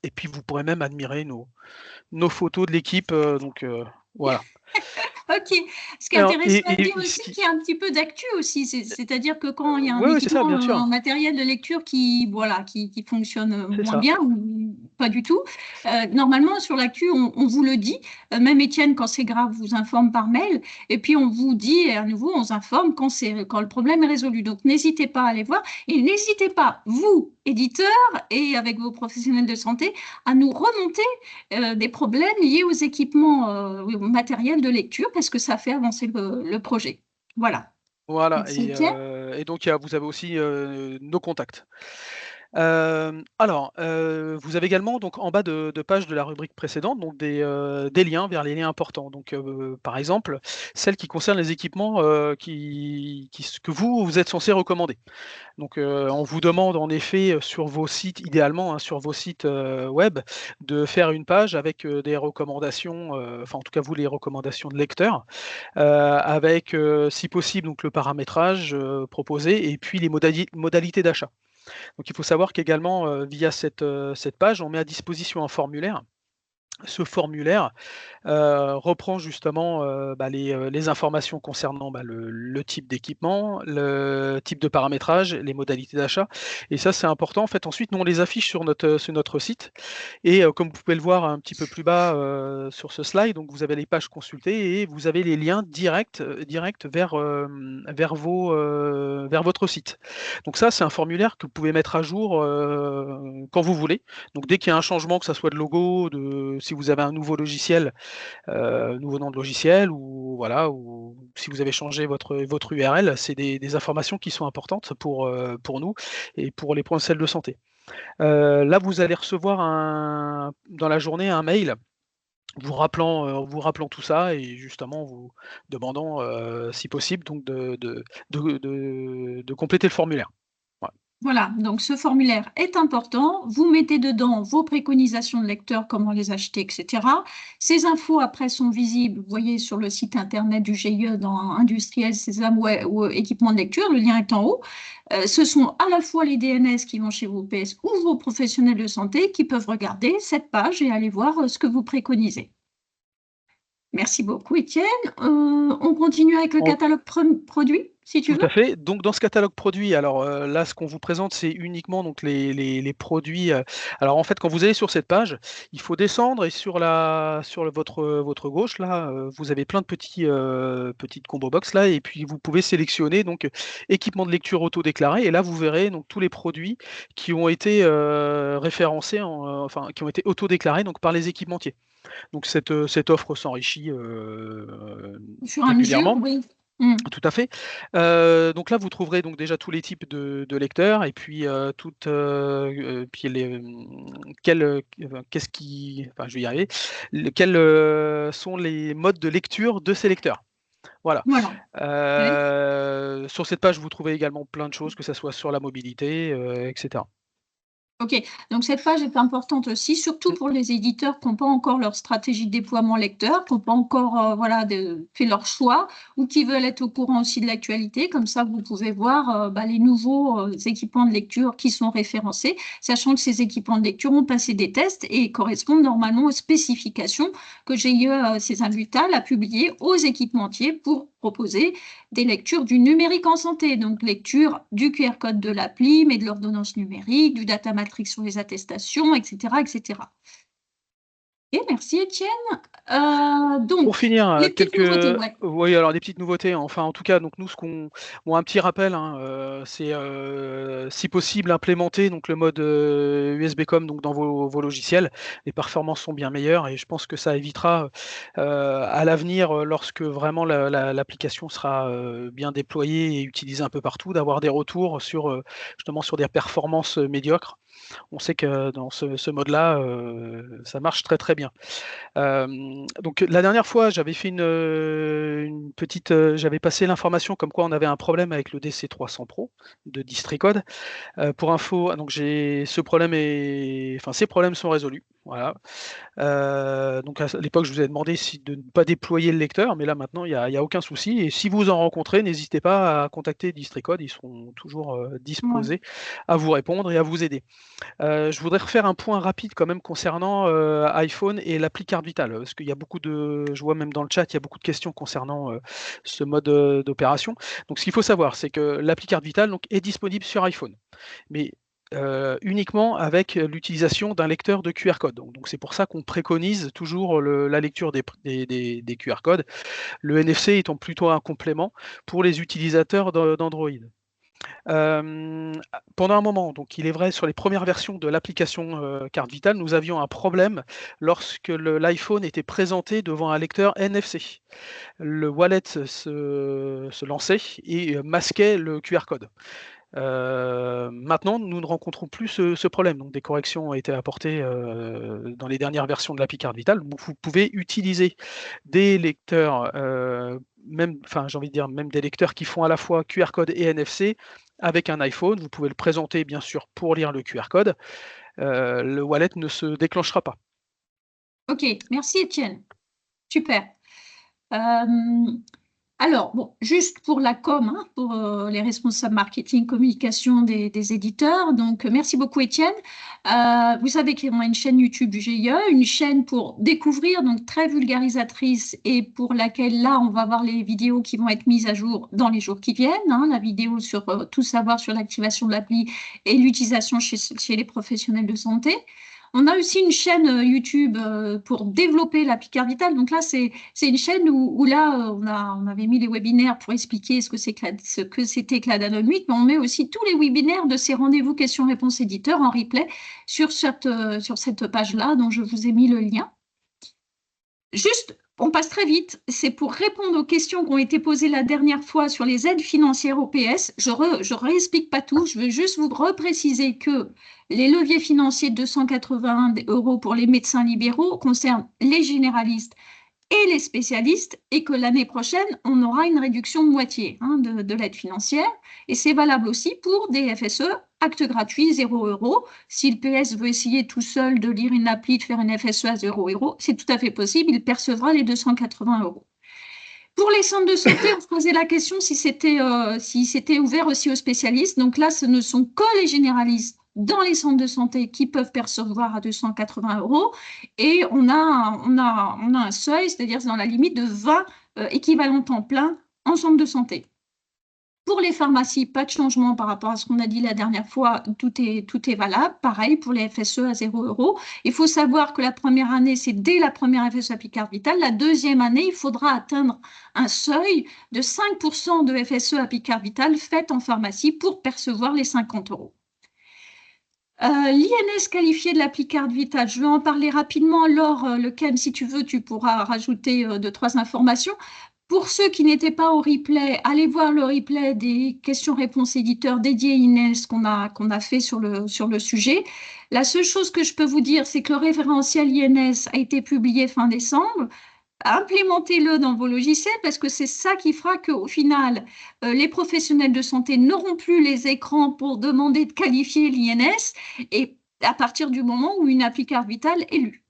Et puis vous pourrez même admirer nos photos de l'équipe, voilà. Ok. Ce qui est intéressant à dire aussi, qu'il y a un petit peu d'actu aussi, c'est-à-dire que quand il y a un équipement en matériel de lecture qui fonctionne moins bien ou pas du tout, normalement sur l'actu, on vous le dit, même Étienne, quand c'est grave, vous informe par mail, et puis on vous dit, et à nouveau, on vous informe quand le problème est résolu. Donc n'hésitez pas à aller voir, et n'hésitez pas, vous, éditeurs, et avec vos professionnels de santé, à nous remonter des problèmes liés aux équipements matériels de lecture, parce que ça fait avancer le projet. Voilà. Voilà, et donc vous avez aussi nos contacts. Alors, vous avez également donc en bas de page de la rubrique précédente donc des liens vers les liens importants. Donc, par exemple, celles qui concernent les équipements que vous êtes censé recommander. Donc, on vous demande en effet sur vos sites, idéalement sur vos sites web, de faire une page avec des recommandations, enfin en tout cas vous les recommandations de lecteurs, avec si possible donc le paramétrage proposé et puis les modalités d'achat. Donc il faut savoir qu'également via cette page, on met à disposition un formulaire. Ce formulaire reprend justement les informations concernant le type d'équipement, le type de paramétrage, les modalités d'achat. Et ça, c'est important. En fait, ensuite, nous, on les affiche sur notre site. Et comme vous pouvez le voir un petit peu plus bas sur ce slide, donc vous avez les pages consultées et vous avez les liens directs vers votre site. Donc ça, c'est un formulaire que vous pouvez mettre à jour quand vous voulez. Donc dès qu'il y a un changement, que ce soit de logo, si vous avez un nouveau logiciel, nouveau nom de logiciel, ou voilà, ou si vous avez changé votre URL, c'est des informations qui sont importantes pour nous et pour les professionnels de santé. Là, vous allez recevoir dans la journée un mail vous rappelant tout ça et justement vous demandant, si possible, donc de compléter le formulaire. Ouais. Voilà, donc ce formulaire est important. Vous mettez dedans vos préconisations de lecteur, comment les acheter, etc. Ces infos, après, sont visibles, vous voyez, sur le site internet du GIE dans Industriel, Sésame ou équipement de lecture, le lien est en haut. Ce sont à la fois les DNS qui vont chez vos PS ou vos professionnels de santé qui peuvent regarder cette page et aller voir ce que vous préconisez. Merci beaucoup, Étienne. On continue avec le catalogue produit, si tu veux. Tout à fait. Donc, dans ce catalogue produit, alors là, ce qu'on vous présente, c'est uniquement donc, les produits. Alors, en fait, quand vous allez sur cette page, il faut descendre et sur votre gauche, là, vous avez plein de petites combo box là, et puis vous pouvez sélectionner donc équipement de lecture auto-déclaré. Et là, vous verrez donc tous les produits qui ont été référencés, enfin, qui ont été auto-déclarés donc par les équipementiers. Donc cette offre s'enrichit régulièrement. Oui. Tout à fait. Donc là, vous trouverez donc déjà tous les types de lecteurs et puis puis qu'est-ce qui, enfin, je vais y arriver. Quels sont les modes de lecture de ces lecteurs. Voilà. Sur cette page, vous trouvez également plein de choses, que ce soit sur la mobilité, etc. Ok, donc cette page est importante aussi, surtout pour les éditeurs qui n'ont pas encore leur stratégie de déploiement lecteur, qui n'ont pas encore fait leur choix ou qui veulent être au courant aussi de l'actualité. Comme ça, vous pouvez voir les nouveaux équipements de lecture qui sont référencés, sachant que ces équipements de lecture ont passé des tests et correspondent normalement aux spécifications que GIE Sésame Vital a publiées aux équipementiers pour proposer des lectures du numérique en santé, donc lecture du QR code de l'appli, mais de l'ordonnance numérique, du data matrix sur les attestations, etc. etc. Et merci Étienne. Donc, pour finir, les petites nouveautés, ouais. Oui, alors des petites nouveautés. Enfin, en tout cas, donc nous, un petit rappel, c'est si possible implémenter donc le mode USB-COM donc dans vos logiciels. Les performances sont bien meilleures et je pense que ça évitera à l'avenir, lorsque vraiment l'application sera bien déployée et utilisée un peu partout, d'avoir des retours sur justement sur des performances médiocres. On sait que dans ce mode-là, ça marche très très bien. Donc la dernière fois, j'avais fait une petite, j'avais passé l'information comme quoi on avait un problème avec le DC300 Pro de Districode. Pour info, donc ces problèmes sont résolus. Voilà. Donc à l'époque, je vous ai demandé de ne pas déployer le lecteur, mais là maintenant, il n'y a aucun souci. Et si vous en rencontrez, n'hésitez pas à contacter Districode, ils seront toujours disposés à vous répondre et à vous aider. Je voudrais refaire un point rapide quand même concernant iPhone et l'appli Carte Vitale, parce qu'il y a je vois même dans le chat, il y a beaucoup de questions concernant ce mode d'opération. Donc ce qu'il faut savoir, c'est que l'appli Carte Vitale donc, est disponible sur iPhone, mais uniquement avec l'utilisation d'un lecteur de QR code. Donc c'est pour ça qu'on préconise toujours la lecture des QR codes, le NFC étant plutôt un complément pour les utilisateurs d'Android. Pendant un moment, donc il est vrai, sur les premières versions de l'application Carte Vitale, nous avions un problème lorsque l'iPhone était présenté devant un lecteur NFC. Le wallet se lançait et masquait le QR code. Maintenant, nous ne rencontrons plus ce problème. Donc, des corrections ont été apportées dans les dernières versions de l'appli Carte Vitale. Vous pouvez utiliser des lecteurs, même des lecteurs qui font à la fois QR code et NFC avec un iPhone. Vous pouvez le présenter, bien sûr, pour lire le QR code. Le wallet ne se déclenchera pas. Ok, merci Étienne. Super. Alors, bon, juste pour la com, pour les responsables marketing, communication des éditeurs. Donc, merci beaucoup, Étienne. Vous savez qu'on a une chaîne YouTube du GIE, une chaîne pour découvrir, donc très vulgarisatrice et pour laquelle, là, on va voir les vidéos qui vont être mises à jour dans les jours qui viennent. La vidéo sur tout savoir sur l'activation de l'appli et l'utilisation chez les professionnels de santé. On a aussi une chaîne YouTube pour développer l'appli Carte Vitale. Donc là, c'est une chaîne où là, on avait mis les webinaires pour expliquer ce que c'était que la Danone 8, mais on met aussi tous les webinaires de ces rendez-vous questions-réponses éditeurs en replay sur cette page-là, dont je vous ai mis le lien. Juste on passe très vite. C'est pour répondre aux questions qui ont été posées la dernière fois sur les aides financières au PS. Je ne réexplique pas tout. Je veux juste vous repréciser que les leviers financiers de 281 € pour les médecins libéraux concernent les généralistes et les spécialistes, et que l'année prochaine, on aura une réduction de moitié de l'aide financière. Et c'est valable aussi pour des FSE, acte gratuit, 0 €. Si le PS veut essayer tout seul de lire une appli, de faire une FSE à 0 €, c'est tout à fait possible, il percevra les 280 €. Pour les centres de santé, on se posait la question si c'était ouvert aussi aux spécialistes. Donc là, ce ne sont que les généralistes dans les centres de santé qui peuvent percevoir à 280 €. Et on a un seuil, c'est-à-dire dans la limite de 20 équivalents temps plein en centre de santé. Pour les pharmacies, pas de changement par rapport à ce qu'on a dit la dernière fois, tout est valable. Pareil pour les FSE à 0 €. Il faut savoir que la première année, c'est dès la première FSE à Picard Vital. La deuxième année, il faudra atteindre un seuil de 5% de FSE à Picard Vital faite en pharmacie pour percevoir les 50 €. L'INS qualifié de la Picard Vital, je vais en parler rapidement. Laure, lequel, si tu veux, tu pourras rajouter 2-3 informations. Pour ceux qui n'étaient pas au replay, allez voir le replay des questions-réponses éditeurs dédiées INS qu'on a fait sur le sujet. La seule chose que je peux vous dire, c'est que le référentiel INS a été publié fin décembre. Implémentez-le dans vos logiciels parce que c'est ça qui fera qu'au final, les professionnels de santé n'auront plus les écrans pour demander de qualifier l'INS et à partir du moment où une Applicard Vital est lue.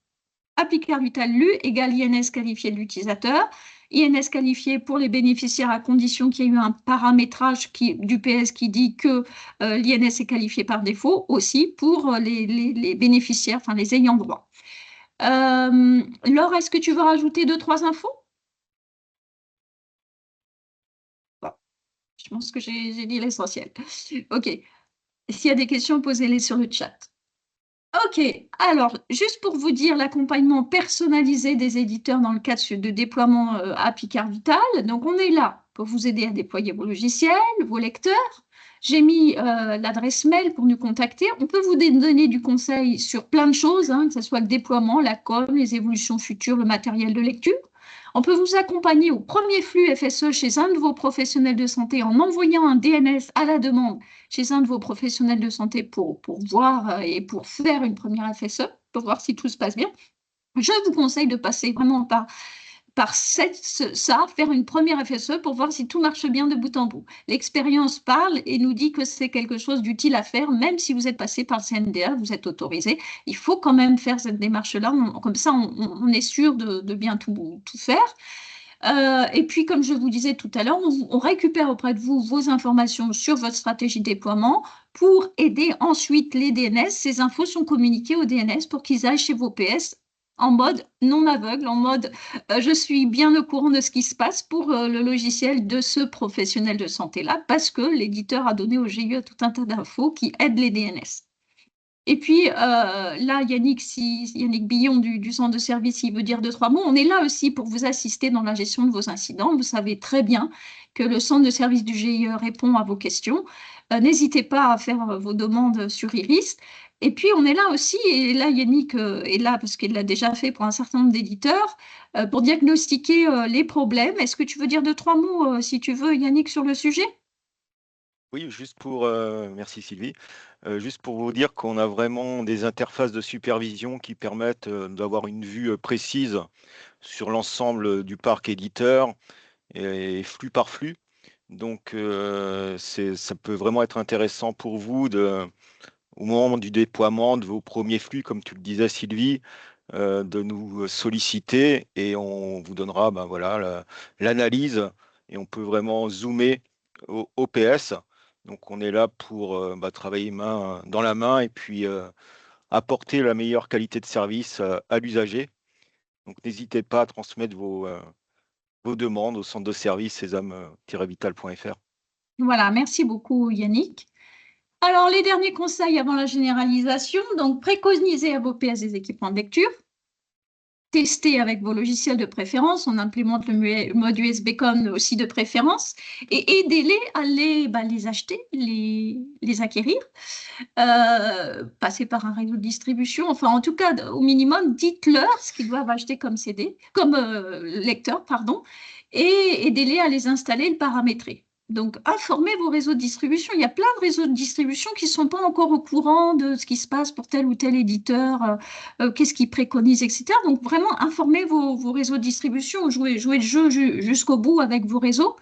Applicard Vital lu égale INS qualifié de l'utilisateur. INS qualifié pour les bénéficiaires à condition qu'il y ait eu un paramétrage du PS qui dit que l'INS est qualifié par défaut, aussi pour les bénéficiaires, enfin les ayants droit. Laure, est-ce que tu veux rajouter 2-3 infos? Bon, je pense que j'ai dit l'essentiel. OK. S'il y a des questions, posez-les sur le chat. OK. Alors, juste pour vous dire l'accompagnement personnalisé des éditeurs dans le cadre de déploiement à Picard Vital. Donc, on est là pour vous aider à déployer vos logiciels, vos lecteurs. J'ai mis l'adresse mail pour nous contacter. On peut vous donner du conseil sur plein de choses, que ce soit le déploiement, la com, les évolutions futures, le matériel de lecture. On peut vous accompagner au premier flux FSE chez un de vos professionnels de santé en envoyant un DNS à la demande chez un de vos professionnels de santé pour voir et pour faire une première FSE, pour voir si tout se passe bien. Je vous conseille de passer vraiment par ça, faire une première FSE pour voir si tout marche bien de bout en bout. L'expérience parle et nous dit que c'est quelque chose d'utile à faire, même si vous êtes passé par le CNDA, vous êtes autorisé. Il faut quand même faire cette démarche-là, comme ça on est sûr de bien tout faire. Et puis, comme je vous disais tout à l'heure, on récupère auprès de vous vos informations sur votre stratégie de déploiement pour aider ensuite les DNS. Ces infos sont communiquées aux DNS pour qu'ils aillent chez vos PS en mode non aveugle, en mode je suis bien au courant de ce qui se passe pour le logiciel de ce professionnel de santé-là, parce que l'éditeur a donné au GIE tout un tas d'infos qui aident les DNS. Et puis là, Yannick Billon du centre de service, il veut dire 2-3 mots. On est là aussi pour vous assister dans la gestion de vos incidents. Vous savez très bien que le centre de service du GIE répond à vos questions. N'hésitez pas à faire vos demandes sur Iris. Et puis, on est là aussi, et là, Yannick est là parce qu'il l'a déjà fait pour un certain nombre d'éditeurs, pour diagnostiquer les problèmes. Est-ce que tu veux dire 2-3 mots, si tu veux, Yannick, sur le sujet? Oui, juste pour, merci Sylvie, juste pour vous dire qu'on a vraiment des interfaces de supervision qui permettent d'avoir une vue précise sur l'ensemble du parc éditeur et flux par flux. Donc, ça peut vraiment être intéressant pour vous au moment du déploiement de vos premiers flux, comme tu le disais Sylvie, de nous solliciter et on vous donnera voilà, l'analyse et on peut vraiment zoomer au PS. Donc on est là pour travailler main dans la main et puis apporter la meilleure qualité de service à l'usager. Donc n'hésitez pas à transmettre vos demandes au centre de service sésame-vital.fr. Voilà, merci beaucoup Yannick. Alors, les derniers conseils avant la généralisation, donc préconisez à vos PS des équipements de lecture. tester avec vos logiciels de préférence. On implémente le mode USB-CON aussi de préférence et aidez-les à les acheter, les acquérir, passer par un réseau de distribution. Enfin, en tout cas, au minimum, dites-leur ce qu'ils doivent acheter comme CD, comme lecteur, pardon, et aidez-les à les installer et le paramétrer. Donc, informez vos réseaux de distribution. Il y a plein de réseaux de distribution qui ne sont pas encore au courant de ce qui se passe pour tel ou tel éditeur, qu'est-ce qu'ils préconisent, etc. Donc, vraiment, informez vos réseaux de distribution, jouez le jeu jusqu'au bout avec vos réseaux.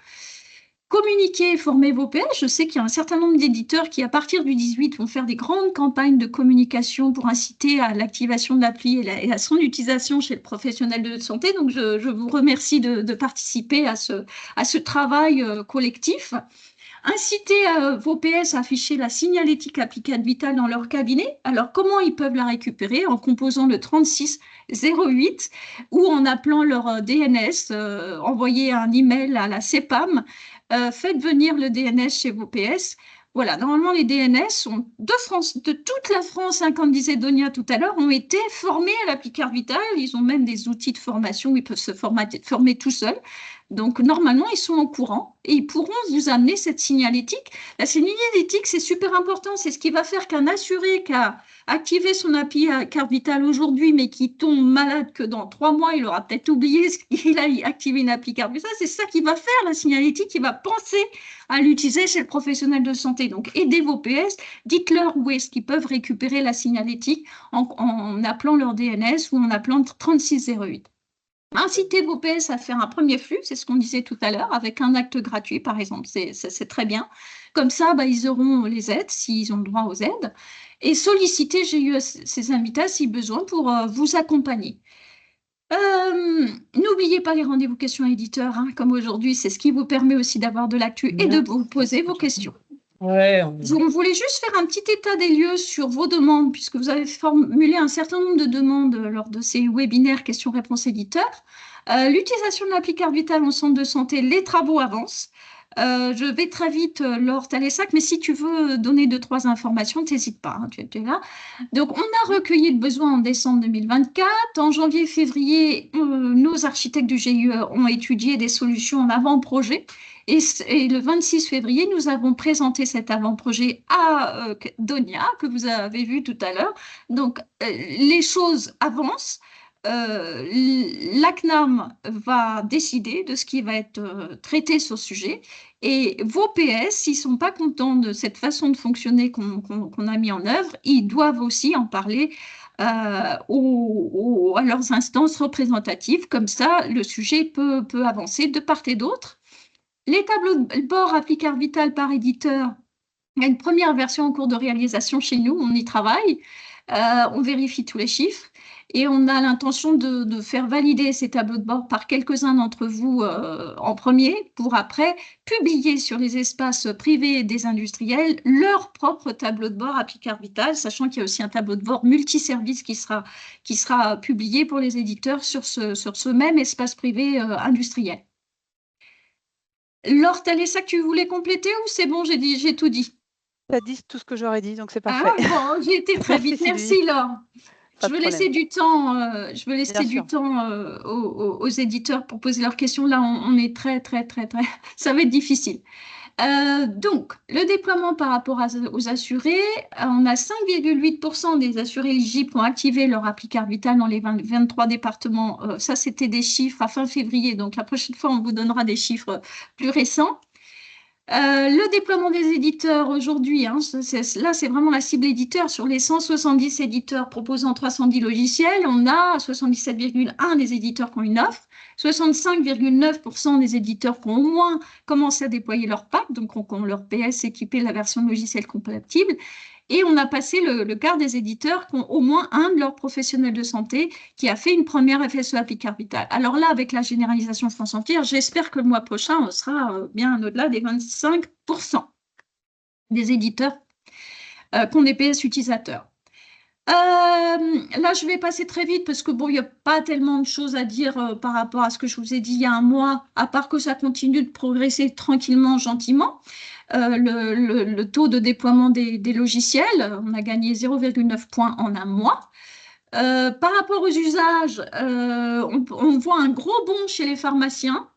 Communiquez et formez vos PS. Je sais qu'il y a un certain nombre d'éditeurs qui, à partir du 18, vont faire des grandes campagnes de communication pour inciter à l'activation de l'appli et à son utilisation chez le professionnel de santé. Donc, je vous remercie de participer à ce travail collectif. Incitez vos PS à afficher la signalétique applicable vitale dans leur cabinet. Alors, comment ils peuvent la récupérer? En composant le 3608 ou en appelant leur DNS, envoyer un email à la CEPAM. Faites venir le DNS chez vos PS. Voilà, normalement, les DNS sont de toute la France, comme disait Donia tout à l'heure, ont été formés à l'appli Carte Vitale. Ils ont même des outils de formation où ils peuvent se former tout seuls. Donc, normalement, ils sont au courant et ils pourront vous amener cette signalétique. La signalétique, c'est super important. C'est ce qui va faire qu'un assuré qui a activé son appli Carte Vitale aujourd'hui, mais qui tombe malade que dans 3 mois, il aura peut-être oublié qu'il a activé une appli Carte Vitale. C'est ça qui va faire la signalétique, qui va penser à l'utiliser chez le professionnel de santé. Donc, aidez vos PS, dites-leur où est-ce qu'ils peuvent récupérer la signalétique en appelant leur DNS ou en appelant 3608. Incitez vos PS à faire un premier flux, c'est ce qu'on disait tout à l'heure, avec un acte gratuit, par exemple, c'est très bien. Comme ça, ils auront les aides, s'ils ont le droit aux aides. Et sollicitez GUE ces invités si besoin pour vous accompagner. N'oubliez pas les rendez-vous questions éditeurs, comme aujourd'hui, c'est ce qui vous permet aussi d'avoir de l'actu et de vous poser vos questions. Ouais, On voulait juste faire un petit état des lieux sur vos demandes, puisque vous avez formulé un certain nombre de demandes lors de ces webinaires questions-réponses éditeurs. L'utilisation de l'appli Carte Vitale en centre de santé, les travaux avancent. Je vais très vite, Laure Talessac, mais si tu veux donner 2-3 informations, n'hésite pas, tu es là. Donc, on a recueilli le besoin en décembre 2024. En janvier-février, nos architectes du GIE ont étudié des solutions en avant-projet. Et le 26 février, nous avons présenté cet avant-projet à Donia, que vous avez vu tout à l'heure. Donc, les choses avancent. L'ACNAM va décider de ce qui va être traité sur ce sujet. Et vos PS, s'ils ne sont pas contents de cette façon de fonctionner qu'on a mis en œuvre, ils doivent aussi en parler à leurs instances représentatives. Comme ça, le sujet peut avancer de part et d'autre. Les tableaux de bord appli Carte Vitale par éditeur, il y a une première version en cours de réalisation chez nous, on y travaille, on vérifie tous les chiffres et on a l'intention de faire valider ces tableaux de bord par quelques-uns d'entre vous en premier pour après publier sur les espaces privés des industriels leur propre tableau de bord appli Carte Vitale, sachant qu'il y a aussi un tableau de bord multiservice qui sera publié pour les éditeurs sur ce même espace privé industriel. Laure Talessac, tu voulais compléter ou c'est bon, j'ai tout dit? Tu as dit tout ce que j'aurais dit, donc c'est parfait. Ah bon, j'ai été très vite. Merci Laure. Je veux laisser du temps, aux éditeurs pour poser leurs questions. Là, on est très, ça va être difficile. Donc, le déploiement par rapport aux assurés, on a 5,8% des assurés éligibles qui ont activé leur appli Carte Vitale dans les 23 départements. Ça, c'était des chiffres à fin février. Donc, la prochaine fois, on vous donnera des chiffres plus récents. Le déploiement des éditeurs aujourd'hui, là c'est vraiment la cible éditeur. Sur les 170 éditeurs proposant 310 logiciels, on a 77,1 des éditeurs qui ont une offre, 65,9% des éditeurs qui ont au moins commencé à déployer leur pack, donc qui ont leur PS équipé de la version logicielle compatible. Et on a passé le quart des éditeurs qui ont au moins un de leurs professionnels de santé qui a fait une première FSE appli Carte Vitale. Alors là, avec la généralisation France entière, j'espère que le mois prochain, on sera bien au-delà des 25% des éditeurs qui ont des PS utilisateurs. Là, je vais passer très vite parce que bon, il n'y a pas tellement de choses à dire par rapport à ce que je vous ai dit il y a un mois, à part que ça continue de progresser tranquillement, gentiment. Le taux de déploiement des logiciels, on a gagné 0,9 points en un mois. Par rapport aux usages, on voit un gros bond chez les pharmaciens,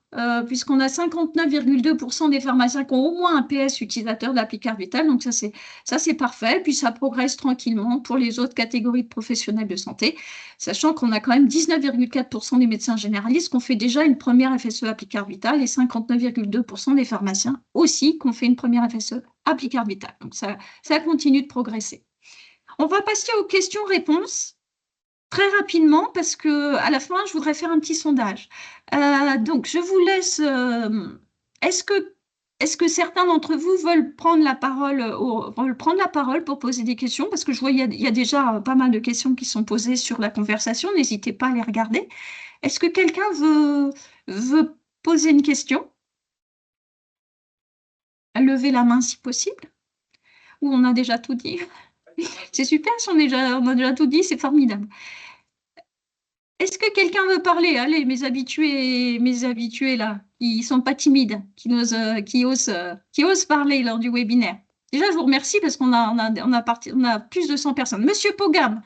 puisqu'on a 59,2% des pharmaciens qui ont au moins un PS utilisateur d'Applicard Vital. Donc ça, c'est parfait. Puis ça progresse tranquillement pour les autres catégories de professionnels de santé, sachant qu'on a quand même 19,4% des médecins généralistes qui ont fait déjà une première FSE Applicard Vital et 59,2% des pharmaciens aussi qui ont fait une première FSE Applicard Vital. Donc ça continue de progresser. On va passer aux questions-réponses. Très rapidement, parce qu'à la fin, je voudrais faire un petit sondage. Donc, je vous laisse. Est-ce que certains d'entre vous veulent prendre la parole pour poser des questions? Parce que je vois qu'il y a déjà pas mal de questions qui sont posées sur la conversation. N'hésitez pas à les regarder. Est-ce que quelqu'un veut poser une question? Levez la main si possible. Ou on a déjà tout dit? C'est super si on a déjà tout dit, c'est formidable. Est-ce que quelqu'un veut parler? Allez, mes habitués là, qui ne sont pas timides, qui osent parler lors du webinaire. Déjà, je vous remercie parce qu'on a plus de 100 personnes. Monsieur Pogam,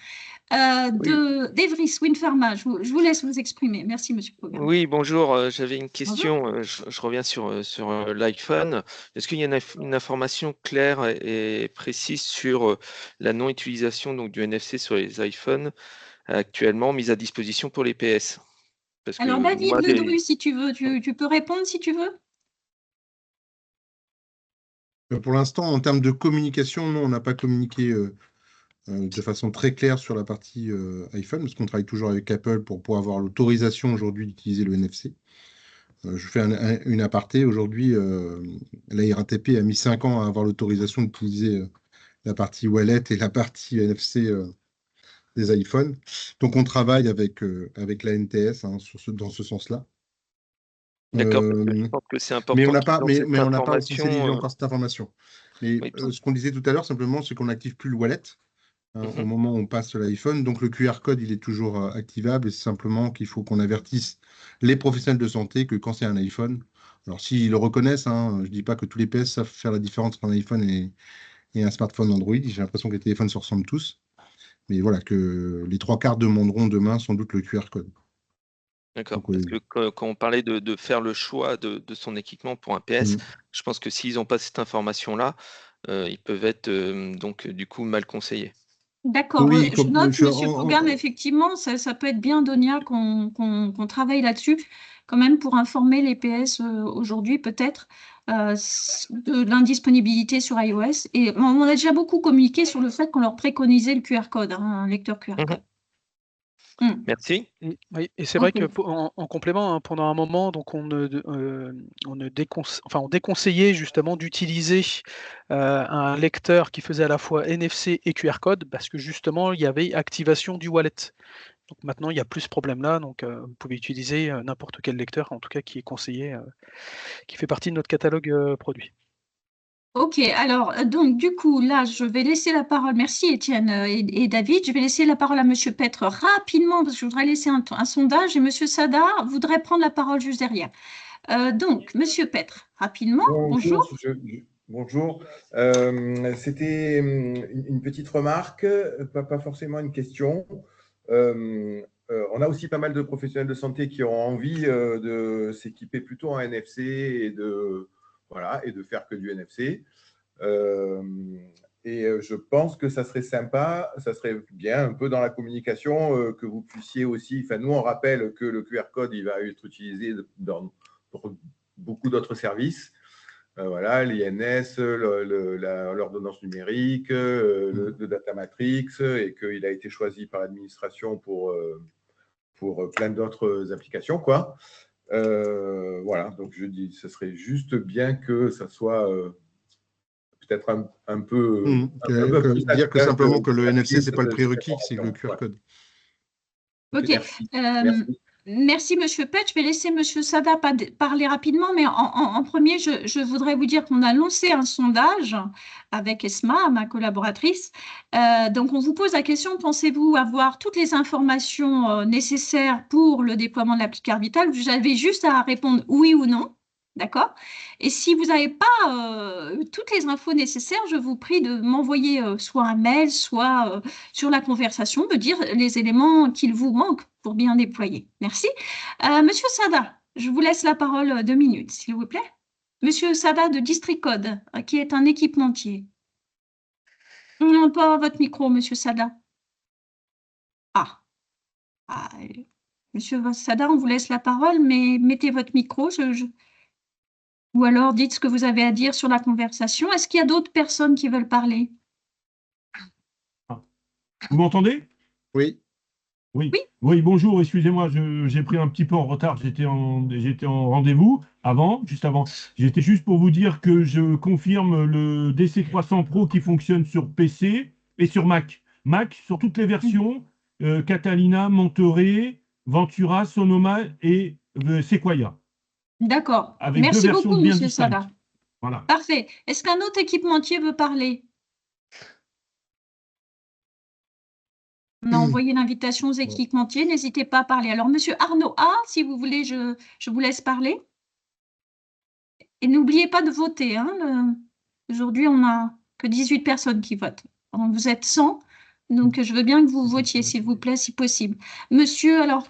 d'Evris Wind Pharma, je vous laisse vous exprimer. Merci, Monsieur Pogam. Oui, bonjour. J'avais une question. Je reviens sur l'iPhone. Est-ce qu'il y a une information claire et précise sur la non-utilisation du NFC sur les iPhones actuellement mise à disposition pour les PS? Alors, David Ledru, si tu veux, tu peux répondre si tu veux. Pour l'instant, en termes de communication, non, on n'a pas communiqué de façon très claire sur la partie iPhone, parce qu'on travaille toujours avec Apple pour pouvoir avoir l'autorisation aujourd'hui d'utiliser le NFC. Je fais une aparté. Aujourd'hui, la RATP a mis 5 ans à avoir l'autorisation d'utiliser la partie wallet et la partie NFC des iPhones. Donc, on travaille avec la NTS dans ce sens-là. D'accord, je pense que c'est important. Mais on n'a pas officialisé encore cette information. Mais ce qu'on disait tout à l'heure, simplement, c'est qu'on n'active plus le wallet au moment où on passe l'iPhone. Donc, le QR code, il est toujours activable. Et c'est simplement qu'il faut qu'on avertisse les professionnels de santé que quand c'est un iPhone, alors s'ils le reconnaissent, je ne dis pas que tous les PS savent faire la différence entre un iPhone et un smartphone Android. J'ai l'impression que les téléphones se ressemblent tous. Mais voilà, que les 3/4 demanderont demain sans doute le QR code. D'accord, parce que quand on parlait de faire le choix de son équipement pour un PS, je pense que s'ils n'ont pas cette information-là, ils peuvent être donc du coup mal conseillés. D'accord, oui, je note, Monsieur Pogam, effectivement, ça peut être bien, Donia, qu'on travaille là-dessus, quand même, pour informer les PS aujourd'hui, peut-être, de l'indisponibilité sur iOS. Et on a déjà beaucoup communiqué sur le fait qu'on leur préconisait le QR code, un lecteur QR code. Merci. Oui, et c'est vrai qu'en complément, pendant un moment, donc on déconseillait justement d'utiliser un lecteur qui faisait à la fois NFC et QR code parce que justement il y avait activation du wallet. Donc maintenant il n'y a plus ce problème-là, donc vous pouvez utiliser n'importe quel lecteur, en tout cas qui est conseillé, qui fait partie de notre catalogue produit. Ok, alors donc du coup là je vais laisser la parole, merci Étienne et David, je vais laisser la parole à Monsieur Petre rapidement parce que je voudrais laisser un sondage et Monsieur Sada voudrait prendre la parole juste derrière. Donc Monsieur Petre, rapidement, bonjour. Bonjour, c'était une petite remarque, pas forcément une question. On a aussi pas mal de professionnels de santé qui ont envie de s'équiper plutôt en NFC et de faire que du NFC. Et je pense que ça serait sympa, ça serait bien un peu dans la communication que vous puissiez aussi, nous on rappelle que le QR code il va être utilisé pour beaucoup d'autres services, l'INS, l'ordonnance numérique, le Data Matrix, et qu'il a été choisi par l'administration pour plein d'autres applications, quoi. Donc je dis, ce serait juste bien que ça soit peut-être un peu plus dire que simplement que le NFC, c'est pas le prérequis, c'est le QR code. Ok. Merci, Monsieur Pett. Je vais laisser Monsieur Sada parler rapidement, mais en premier, je voudrais vous dire qu'on a lancé un sondage avec Esma, ma collaboratrice. Donc, on vous pose la question, pensez-vous avoir toutes les informations nécessaires pour le déploiement de l'applicard Vital? Vous avez juste à répondre oui ou non. D'accord? Et si vous n'avez pas toutes les infos nécessaires, je vous prie de m'envoyer soit un mail, soit sur la conversation, me dire les éléments qu'il vous manque pour bien déployer. Merci. Monsieur Sada, je vous laisse la parole 2 minutes, s'il vous plaît. Monsieur Sada de District Code, qui est un équipementier. On n'entend pas votre micro, Monsieur Sada. Monsieur Sada, on vous laisse la parole, mais mettez votre micro. Ou alors dites ce que vous avez à dire sur la conversation. Est-ce qu'il y a d'autres personnes qui veulent parler? Vous m'entendez? Oui. Oui. Oui, bonjour, excusez-moi, j'ai pris un petit peu en retard, j'étais en rendez-vous juste avant. J'étais juste pour vous dire que je confirme le DC300 Pro qui fonctionne sur PC et sur Mac. Mac sur toutes les versions, Catalina, Monterey, Ventura, Sonoma et Sequoia. D'accord. Avec Merci deux versions beaucoup, bien Monsieur distinctes. Sada. Voilà. Parfait. Est-ce qu'un autre équipementier veut parler? On a envoyé l'invitation aux équipementiers. N'hésitez pas à parler. Alors, Monsieur Arnaud A, si vous voulez, je vous laisse parler. Et n'oubliez pas de voter. Hein, aujourd'hui, on n'a que 18 personnes qui votent. Donc, vous êtes 100. Donc, je veux bien que vous votiez, s'il vous plaît, si possible. Monsieur, alors,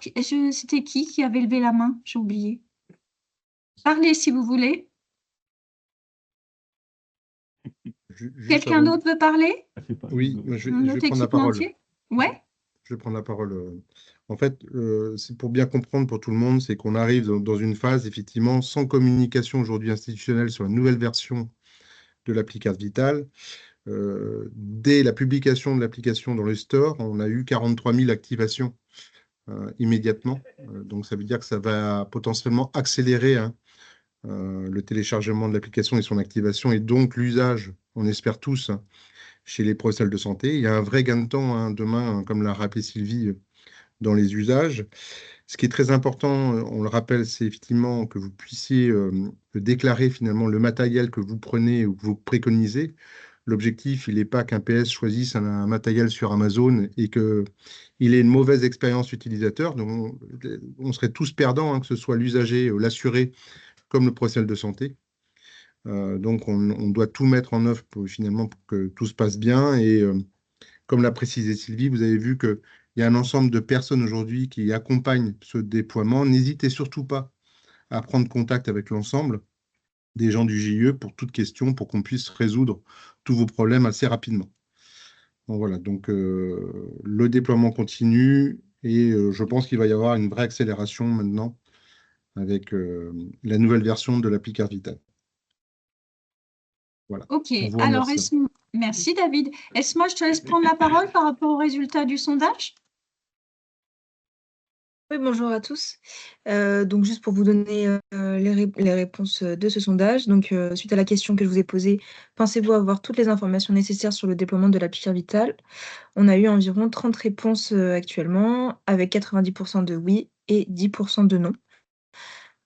c'était qui avait levé la main? J'ai oublié. Parlez si vous voulez. Quelqu'un d'autre veut parler? Oui, je vais prendre la parole. Ouais. Je vais prendre la parole. En fait, c'est pour bien comprendre pour tout le monde, c'est qu'on arrive dans une phase, effectivement, sans communication aujourd'hui institutionnelle sur la nouvelle version de l'appli Carte Vitale. Dès la publication de l'application dans le store, on a eu 43 000 activations immédiatement. Donc, ça veut dire que ça va potentiellement accélérer le téléchargement de l'application et son activation, et donc l'usage, on espère tous, chez les professionnels de santé. Il y a un vrai gain de temps demain, comme l'a rappelé Sylvie, dans les usages. Ce qui est très important, on le rappelle, c'est effectivement que vous puissiez déclarer finalement le matériel que vous prenez ou que vous préconisez. L'objectif, il n'est pas qu'un PS choisisse un matériel sur Amazon et qu'il ait une mauvaise expérience utilisateur. Donc, on serait tous perdants, que ce soit l'usager, l'assuré, comme le professionnel de santé. Donc, on doit tout mettre en œuvre pour que tout se passe bien. Et comme l'a précisé Sylvie, vous avez vu qu'il y a un ensemble de personnes aujourd'hui qui accompagnent ce déploiement. N'hésitez surtout pas à prendre contact avec l'ensemble des gens du GIE pour toute question, pour qu'on puisse résoudre tous vos problèmes assez rapidement. Bon, voilà, donc le déploiement continue et je pense qu'il va y avoir une vraie accélération maintenant avec la nouvelle version de l'appli Carte Vitale. Voilà. Ok, alors merci David. Esma, je te laisse prendre la parole par rapport aux résultats du sondage. Oui, bonjour à tous. Donc, juste pour vous donner les réponses de ce sondage. Donc, suite à la question que je vous ai posée, pensez-vous avoir toutes les informations nécessaires sur le déploiement de l'appli Carte Vitale? On a eu environ 30 réponses actuellement, avec 90% de oui et 10% de non.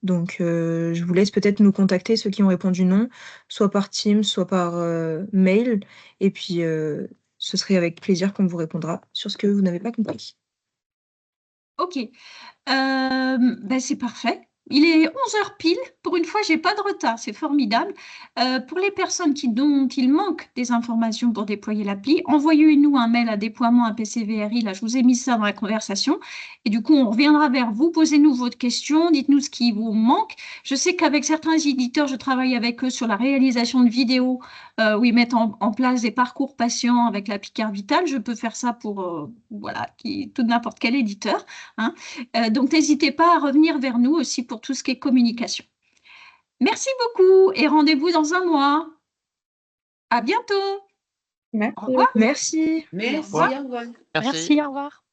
Donc, je vous laisse peut-être nous contacter, ceux qui ont répondu non, soit par Teams, soit par mail. Et puis, ce serait avec plaisir qu'on vous répondra sur ce que vous n'avez pas compris. Ok, c'est parfait. Il est 11h pile. Pour une fois, j'ai pas de retard. C'est formidable. Pour les personnes dont il manque des informations pour déployer l'appli, envoyez-nous un mail à déploiement@PCVRI. Là, je vous ai mis ça dans la conversation. Et du coup, on reviendra vers vous. Posez-nous votre question. Dites-nous ce qui vous manque. Je sais qu'avec certains éditeurs, je travaille avec eux sur la réalisation de vidéos où ils mettent en place des parcours patients avec l'appli Carte Vitale. Je peux faire ça pour tout n'importe quel éditeur. Donc, n'hésitez pas à revenir vers nous aussi pour tout ce qui est communication. Merci beaucoup et rendez-vous dans un mois. À bientôt. Merci. Au revoir. Merci. Merci, Au revoir. au revoir. Merci, au revoir.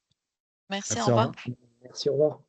Merci, au revoir. Merci, au revoir.